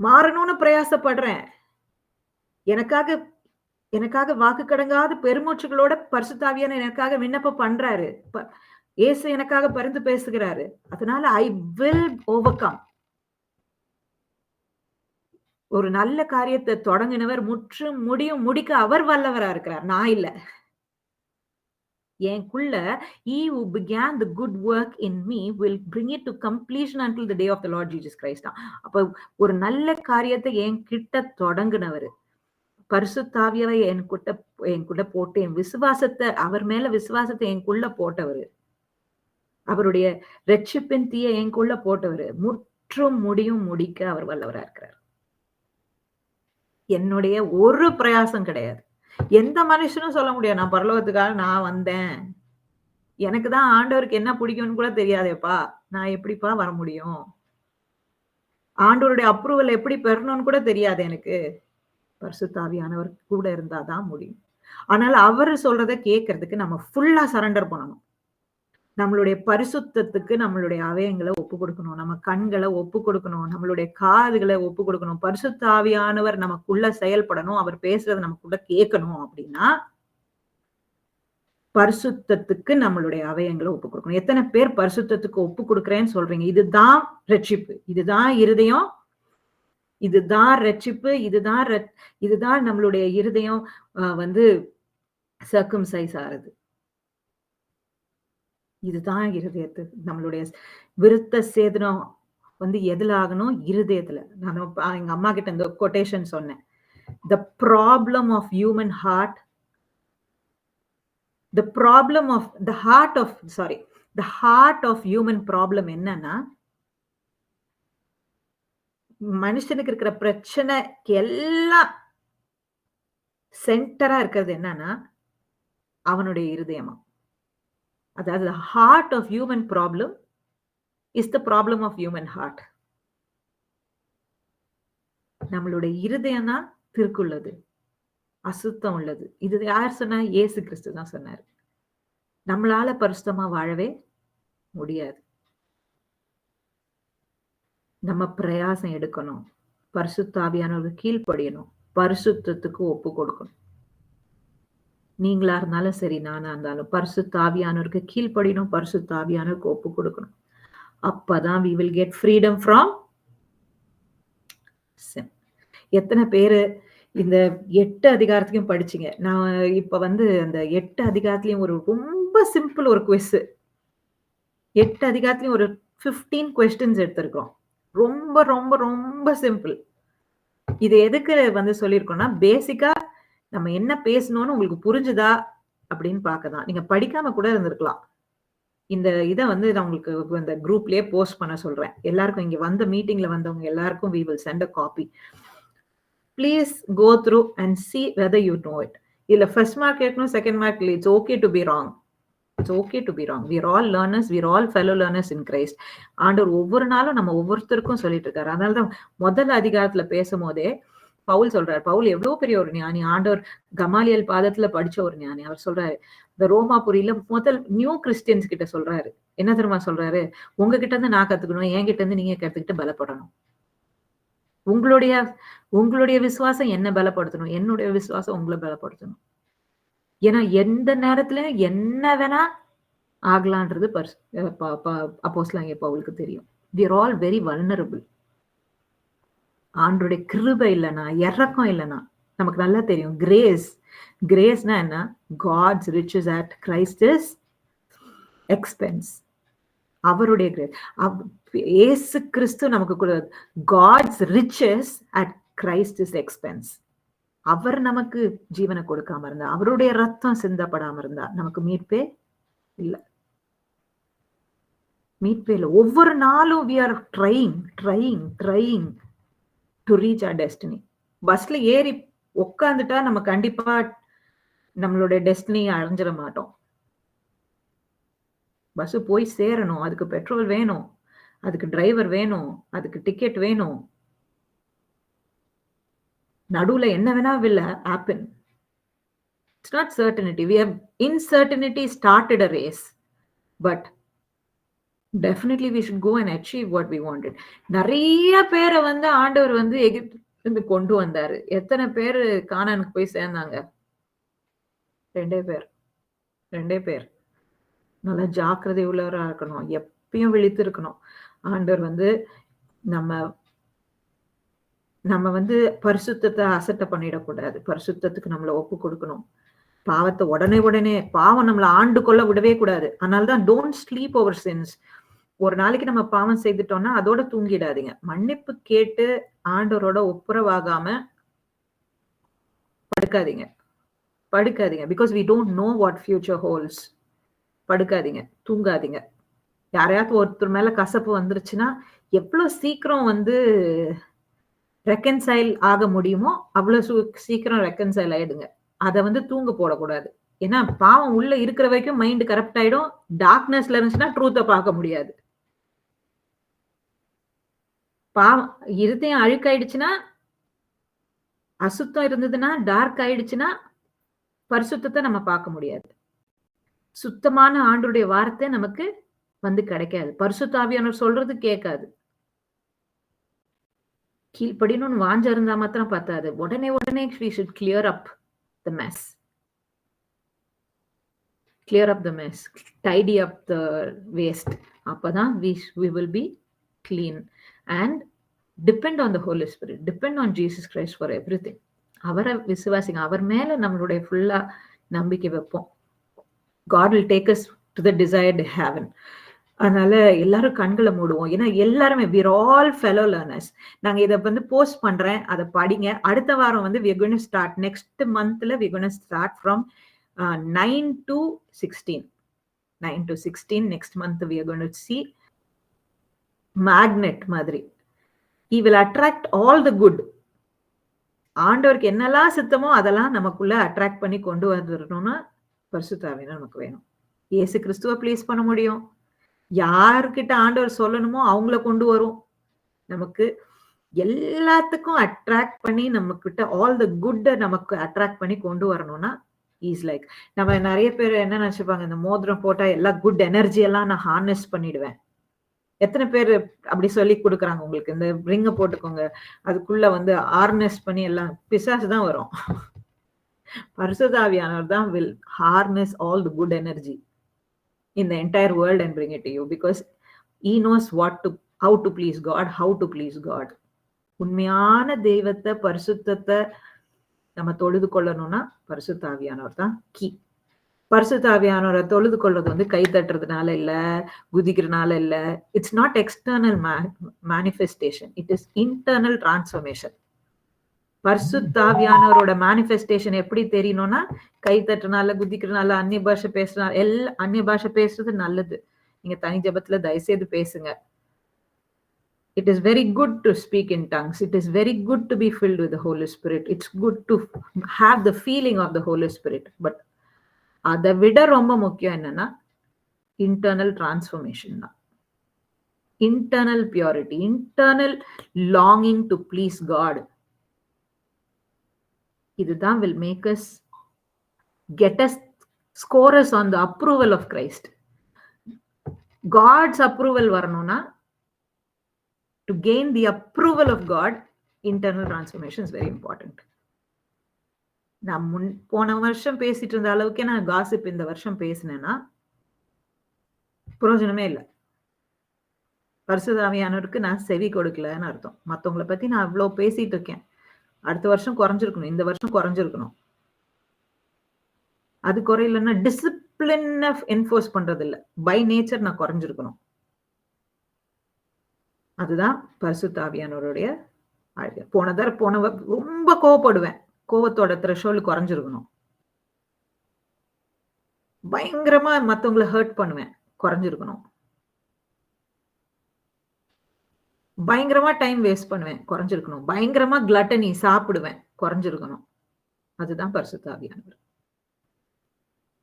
மாறணும்னு பிரயாசப்படுறேன். எனக்காக வாக்கு கடங்காத பெருமூச்சுகளோட பரிசுத்த ஆவியானவர் எனக்காக விண்ணப்பம் பண்றாரு. இயேசு எனக்காக பரிந்து பேசுகிறாரு. அதனால ஐ வில் ஓவர்கம். ஒரு நல்ல காரியத்தை தொடங்கினவர் முடிக்க அவர் வல்லவரா இருக்கிறார், நான் இல்ல. எனக்குள்ள he who began the good work in me will bring it to completion until the day of the Lord Jesus Christ. அப்ப ஒரு நல்ல காரியத்தை என்கிட்ட தொடங்குனவர், பரிசுத்த ஆவியாரை என்கிட்ட போட்டு என் விசுவாசத்தை, அவர் மேல விசுவாசத்தை எனக்குள்ள போட்டவர், அவருடைய ரட்சிப்பின் தீய எனக்குள்ள போட்டவர், முடிக்க அவர் வல்லவரா இருக்கிறார். என்னுடைய ஒரு பிரயாசம் கிடையாது. எந்த மனுஷனும் சொல்ல முடியாது நான் பரலோகத்துக்காக நான் வந்தேன், எனக்கு தான் ஆண்டவருக்கு என்ன பிடிக்கும்னு கூட தெரியாதேப்பா, நான் எப்படிப்பா வர முடியும்? ஆண்டவருடைய அப்ரூவல் எப்படி பெறணும்னு கூட தெரியாது எனக்கு. பரிசுத்த ஆவியானவர் கூட இருந்தாதான் முடியும். ஆனால் அவர் சொல்றதை கேட்கறதுக்கு நம்ம ஃபுல்லா சரண்டர் பண்ணணும். நம்மளுடைய பரிசுத்தத்துக்கு நம்மளுடைய அவயங்களை ஒப்பு கொடுக்கணும், நம்ம கண்களை ஒப்பு கொடுக்கணும், நம்மளுடைய காதுகளை ஒப்பு கொடுக்கணும். பரிசுத்த ஆவியானவர் நமக்குள்ள செயல்படணும், அவர் பேசுறது நமக்குள்ள கேட்கணும். அப்படின்னா பரிசுத்தத்துக்கு நம்மளுடைய அவயங்களை ஒப்பு கொடுக்கணும். எத்தனை பேர் பரிசுத்தத்துக்கு ஒப்பு கொடுக்குறேன்னு சொல்றீங்க? இதுதான் ரட்சிப்பு, இதுதான் இருதயம், இதுதான் ரட்சிப்பு, இதுதான் நம்மளுடைய இருதயம் வந்து சர்க்கம்சைஸ் ஆறுது. இதுதான் இருதயத்து நம்மளுடைய விருத்த சேதனம் வந்து எதுல ஆகணும்? இருதயத்துல. நான் எங்க அம்மா கிட்ட இந்த கொட்டேஷன் சொன்னேன். The problem of human heart, the heart of human problem என்னன்னா, மனுஷனுக்கு இருக்கிற பிரச்சனைக்கு எல்லாம் சென்டரா இருக்கிறது என்னன்னா அவனுடைய இருதயமா. அதாவது the heart of human problem is the problem of human heart. நம்மளுடைய இருதயம் தான் திருக்குள்ளது, அசுத்தம் உள்ளது. இது யார் சொன்னா? இயேசு கிறிஸ்து தான் சொன்னார். நம்மளால பரிசுத்தமா வாழவே முடியாது. நம்ம பிரயாசம் எடுக்கணும், பரிசுத்த ஆவியானவருக்கு கீழ்ப்படியணும், பரிசுத்தத்துக்கு ஒப்பு கொடுக்கணும். நீங்களா இருந்தாலும் சரி, நானா இருந்தாலும் பரிசுத்த ஆவியானவருக்கு கீழ்ப்படியணும், பரிசுத்த ஆவியானவருக்கு ஒப்பு கொடுக்கணும். அப்பதான் we will get freedom from sin. எத்தனை பேரு இந்த 8 அதிகாரத்தையும் படிச்சீங்க? நான் இப்ப வந்து அந்த 8 அதிகாரத்திலயும் ஒரு ரொம்ப சிம்பிள் ஒரு குவிஸ். 8 அதிகாரத்திலயும் ஒரு 15 கொஸ்டின்ஸ் எடுத்திருக்கிறோம். ரொம்ப ரொம்ப ரொம்ப சிம்பிள். இது எதுக்கு வந்து சொல்லியிருக்கோம்னா, பேசிக்கா நம்ம என்ன பேசணும்னு உங்களுக்கு புரிஞ்சுதா அப்படின்னு பார்க்கதான். நீங்க படிக்காம கூட இருந்திருக்கலாம். இந்த இத வந்து நான் உங்களுக்கு இந்த குரூப்லயே போஸ்ட் பண்ண சொல்றேன். எல்லாருக்கும் இங்க வந்த மீட்டிங்ல வந்தவங்க எல்லாருக்கும் we will send a copy. Please go through and see whether you know it. இல்ல ஃபர்ஸ்ட் மார்க் கேட்கணும், செகண்ட் மார்க் இல்லை. It's okay to be wrong. It's okay to be wrong. We are all learners. We are all fellow learners in Christ. ஆண்டவர் ஒவ்வொரு நாளும் நம்ம ஒவ்வொருத்தருக்கும் சொல்லிட்டு இருக்காரு. அதனாலதான் முதல் அதிகாரத்துல பேசும்போதே பவுல் சொல்றாரு. பவுல் எவ்வளவு பெரிய ஒரு ஞானி. ஆண்டவர் கமாலியல் பாதத்துல படிச்ச ஒரு ஞானி. அவர் சொல்றாரு, இந்த ரோமாபுரியில முதல் நியூ கிறிஸ்டியன்ஸ் கிட்ட சொல்றாரு. என்ன தெரியுமா சொல்றாரு? உங்ககிட்ட இருந்து நான் கத்துக்கணும், என்கிட்ட இருந்து நீங்க கத்துக்கிட்டு பலப்படணும். உங்களுடைய விசுவாசம் என்ன பலப்படுத்தணும், என்னுடைய விசுவாசம் உங்களை பலப்படுத்தணும். ஏன்னா எந்த நேரத்துல என்ன வேணா ஆகலான்றது அப்போஸ்தலனாகிய பவுலுக்கு தெரியும். we are all very vulnerable. ஆண்டவருடைய கிருபை இல்லைன்னா, இரக்கம் இல்லைன்னா நமக்கு நல்லா தெரியும். கிரேஸ்னா என்ன? God's riches at Christ's expense. அவருடைய கிரேஸ். இயேசு கிறிஸ்து நமக்கு கூட God's riches at Christ's expense. அவர் நமக்கு ஜீவனை கொடுக்காம இருந்தா, அவருடைய ரத்தம் சிந்தப்படாம இருந்தா நமக்கு மீட்பே இல்லை. மீட்பே இல்லை. ஒவ்வொரு நாளும் we are trying to reach our destiny. பஸ்ல ஏறி உட்காந்துட்டா நம்ம கண்டிப்பா நம்மளுடைய டெஸ்டினியை அடைஞ்சிட மாட்டோம். பஸ் போய் சேரணும், அதுக்கு பெட்ரோல் வேணும், அதுக்கு டிரைவர் வேணும், அதுக்கு டிக்கெட் வேணும். நடுவுல என்ன வேணா will happen. It's not certainty. We have uncertainty started a race, but definitely we should go and achieve what we wanted. நிறைய பேரை வந்து ஆண்டவர் வந்து எகிப்திலிருந்து கொண்டு வந்தாரு. எத்தனை பேரு கானானுக்கு போய் சேர்ந்தாங்க? 2 பேர். நல்லா ஜாக்கிரதை உள்ளவரா இருக்கணும், எப்பயும் விழித்து இருக்கணும். ஆண்டவர் வந்து நம்ம வந்து பரிசுத்தத்தை அசட்டை பண்ணிடக்கூடாது. பரிசுத்தத்துக்கு நம்மளை ஒப்பு கொடுக்கணும். பாவத்தை உடனே பாவம் நம்மளை ஆண்டு கொள்ள விடவே கூடாது. அதனாலதான் டோன்ட் ஸ்லீப் ஓவர் சின்ஸ். ஒரு நாளைக்கு நம்ம பாவம் செய்துட்டோம்னா அதோட தூங்கிடாதீங்க. மன்னிப்பு கேட்டு ஆண்டவரோட ஒப்புரவாகாம படுக்காதீங்க. Because we don't know what future holds. படுக்காதீங்க, தூங்காதீங்க. யாரையாவது ஒருத்தர் மேல கசப்பு வந்துருச்சுன்னா எவ்வளவு சீக்கிரம் வந்து ரெக்கன்சைல் ஆக முடியுமோ அவ்வளவு சீக்கிரம் ரெக்கன்சைல் ஆயிடுங்க. அதை வந்து தூங்க போடக்கூடாது. ஏன்னா பாவம் உள்ள இருக்கிற வரைக்கும் மைண்ட் கரப்ட் ஆயிடும். டார்க்னஸ்ல இருந்துச்சுன்னா ட்ரூத்தை பார்க்க முடியாது. பாவம் இருதயம் அழுக்காயிடுச்சுன்னா, அசுத்தம் இருந்ததுன்னா, டார்க் ஆயிடுச்சுன்னா பரிசுத்தத்தை நம்ம பார்க்க முடியாது. சுத்தமான ஆண்டவருடைய வார்த்தை நமக்கு வந்து கிடைக்காது. பரிசுத்த ஆவியானவர் சொல்றது கேட்காது. கீழ்ப்படின்னு வாஞ்ச இருந்தா மாத்திரம் பார்த்தாது. உடனே we should clear up the mess. Tidy up the waste. அப்பதான் we will be clean and depend on the Holy Spirit. Depend on Jesus Christ for everything. அவரை விசுவாசிங்க. அவர் மேல நம்மளுடைய ஃபுல்லா நம்பிக்கை வைப்போம். God will take us to the desired heaven. அதனால எல்லாரும் கண்களை மூடுவோம். ஏன்னா எல்லாருமே we are all fellow learners. நாங்க இதை வந்து போஸ்ட் பண்றேன், அதை படிங்க. அடுத்த வாரம் வந்து we are going to start next monthல we are going to start from 9 to 16. Next month we are going to see magnet மாதிரி. He will attract all the good. ஆண்டவருக்கு என்னெல்லாம் சித்தமோ அதெல்லாம் நமக்குள்ள அட்ராக்ட் பண்ணி கொண்டு வந்துடணும்னா பரிசுத்த ஆவியானவர் நமக்கு வேணும். இயேசு கிறிஸ்துவ ப்ளீஸ் பண்ண முடியும். யாருக்கிட்ட ஆண்டவர் சொல்லணுமோ அவங்கள கொண்டு வரும். நமக்கு எல்லாத்துக்கும் அட்ராக்ட் பண்ணி நம்ம கிட்ட ஆல் த குட் நமக்கு அட்ராக்ட் பண்ணி கொண்டு வரணும்னா இஸ் லைக் நம்ம நிறைய பேர் என்ன நினைச்சுப்பாங்க, இந்த மோதிரம் போட்டா எல்லா குட் எனர்ஜி எல்லாம் நான் ஹார்னஸ் பண்ணிடுவேன். எத்தனை பேர் அப்படி சொல்லி கொடுக்குறாங்க உங்களுக்கு? இந்த ரிங்க போட்டுக்கோங்க, அதுக்குள்ள வந்து ஹார்னஸ் பண்ணி எல்லாம் பிசாசு தான் வரும். பரிசுத்த ஆவியானவர் தான் will harness all the good energy in the entire world and bring it to you, because he knows how to please God. உண்மையான தெய்வத்தை, பரிசுத்தத்தை நம்ம தொழுது கொள்ளணும்னா பரிசுத்த ஆவியானவர் தான் கீ. பரிசுத்த ஆவியானவரை தொழுது கொள்வது வந்து கை தட்டுறதுனால இல்ல, குதிக்கிறதுனால இல்ல. It's not external manifestation, it is internal transformation. பரிசுத்த ஆவியானவரோட மேனிஃபெஸ்டேஷன் எப்படி தெரியணும்னா கை தட்டுறதுனால, குதிக்கிறதுனால, அந்நிய பாஷை பேசுறதுனால. அந்நிய பாஷை பேசுறது நல்லது, நீங்க தனி ஜெபத்துல தயவுசெய்து பேசுங்க. It is very good to speak in tongues. It is very good to be filled with the Holy Spirit. It's good to have the feeling of the Holy Spirit. But அதை விட ரொம்ப முக்கியம் என்னன்னா இன்டர்னல் டிரான்ஸ்ஃபர்மேஷன் தான். Internal purity, internal longing to please God. இதுதான் will make us get us, score us on the approval of Christ. God's approval வரணும்னா, to gain the approval of God, internal transformation is very important. நான் போன வருஷம் பேசிட்டு இருந்த அளவுக்கே நான் காசிப் இந்த வருஷம் பேசினேன்னா பிரயோஜனமே இல்லை. பரிசுத்த ஆவியானவருக்கு நான் செவி கொடுக்கலன்னு அர்த்தம். மற்றவங்களை பத்தி நான் அவ்வளவு பேசிட்டு இருக்கேன். அடுத்த வருஷம் குறைஞ்சிருக்கணும், இந்த வருஷம் குறைஞ்சிருக்கணும். அது குறையிலன்னா டிசிப்ளின் என்ஃபோர்ஸ் பண்றது இல்லை, பை நேச்சர் நான் குறைஞ்சிருக்கணும். அதுதான் பரிசுத்த ஆவியானவருடைய அழகு. போன ரொம்ப கோவப்படுவேன், கோவத்தோட த்ரெஷோல்ட் குறைஞ்சிருக்கணும். பயங்கரமா மத்தவங்களை ஹர்ட் பண்ணுவேன், குறைஞ்சிருக்கணும். பயங்கரமா டைம் வேஸ்ட் பண்ணுவேன், குறைஞ்சிருக்கணும். பயங்கரமா கிளட்டனி சாப்பிடுவேன், குறைஞ்சிருக்கணும். அதுதான் பரிசுத்த ஆவியானவர்.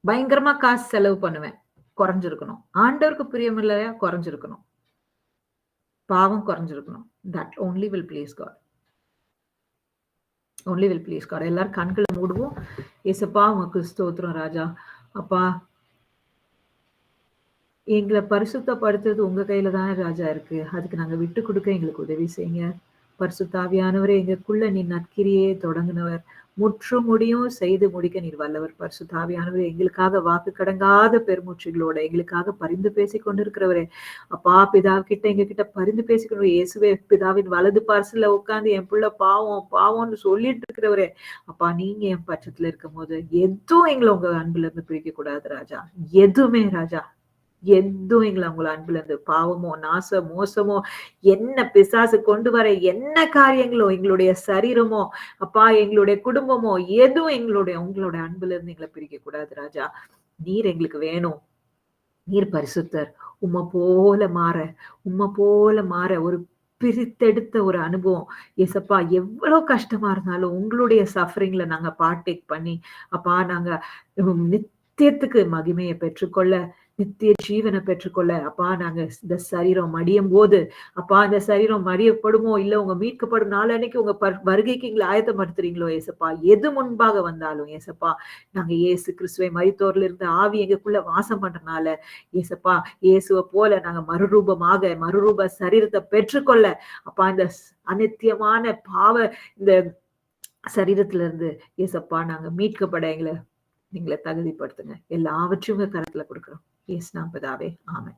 பயங்கரமா காசு செலவு பண்ணுவேன், குறைஞ்சிருக்கணும். ஆண்டவருக்கு பிரியமில்லையா, குறைஞ்சிருக்கணும். பாவம் குறைஞ்சிருக்கணும். That only will please God. Only will please God. எல்லாரும் கண்களை மூடுவோம். ஏசப்பா உமக்கு ஸ்தோத்திரம் ராஜா. அப்பா, எங்களை பரிசுத்தப்படுத்துறது உங்க கையில தானே ராஜா இருக்கு. அதுக்கு நாங்க விட்டு கொடுக்க எங்களுக்கு உதவி செய்யுங்க. பரிசுத்த ஆவியானவரே, எங்களுக்குள்ள நீ நற்கிரியே தொடங்கினவர், முற்று முடியும் செய்து முடிக்க நீர் வல்லவர். பரிசுத்த ஆவியானவரே, எங்களுக்காக வாக்கு கடங்காத பெருமூச்சுகளோட எங்களுக்காக பரிந்து பேசி கொண்டிருக்கிறவரே, அப்பா பிதா கிட்ட எங்க கிட்ட பரிந்து பேசிக்கணும். இயேசுவே, பிதாவின் வலது பார்சல்ல உட்கார்ந்து என் பிள்ளை பாவம் பாவம்னு சொல்லிட்டு இருக்கிறவரே, அப்பா நீங்க என் பட்சத்துல இருக்கும் போது எதுவும் எங்களை உங்க அன்புல இருந்து பிரிக்க கூடாது ராஜா. எதுவுமே ராஜா, எதுவும் எங்களை உங்களை அன்புல இருந்து பாவமோ நாச மோசமோ என்ன பிசாசு கொண்டு வர என்ன காரியங்களோ, எங்களுடைய சரீரமோ அப்பா எங்களுடைய குடும்பமோ எதுவும் உங்களுடைய அன்புல இருந்து எங்களை பிரிக்க கூடாது ராஜா. நீர் எங்களுக்கு வேணும். நீர் பரிசுத்தர். உம்மை போல மாற ஒரு பிரித்தெடுத்த ஒரு அனுபவம் ஏசப்பா. எவ்வளவு கஷ்டமா இருந்தாலும் உங்களுடைய சஃபரிங்ல நாங்க பார்ட்டேக் பண்ணி அப்பா நாங்க நித்தியத்துக்கு மகிமையை பெற்றுக்கொள்ள, நித்திய ஜீவனை பெற்றுக்கொள்ள அப்பா நாங்க இந்த சரீரம் மடியும் போது அப்பா, இந்த சரீரம் மடியப்படுமோ இல்ல உங்க மீட்கப்படும் நாளன்னைக்கு உங்க வருகைக்கு எங்களை ஆயத்தப்படுத்துறீங்களோ ஏசப்பா. எது முன்பாக வந்தாலும் ஏசப்பா, நாங்க இயேசு கிறிஸ்துவை மரித்தோர்ல இருந்து ஆவி எங்களுக்குள்ள வாசம் பண்றதுனால ஏசப்பா, இயேசுவை போல நாங்க மறுரூப சரீரத்தை பெற்றுக்கொள்ள அப்பா, இந்த அநித்தியமான பாவ இந்த சரீரத்துல இருந்து ஏசப்பா நாங்க மீட்கப்பட எங்களை தகுதிப்படுத்துங்க. எல்லாவற்றையும் உங்க கரத்துல கொடுக்கிறோம். இயேசு நாம பிதாவே, ஆமென்.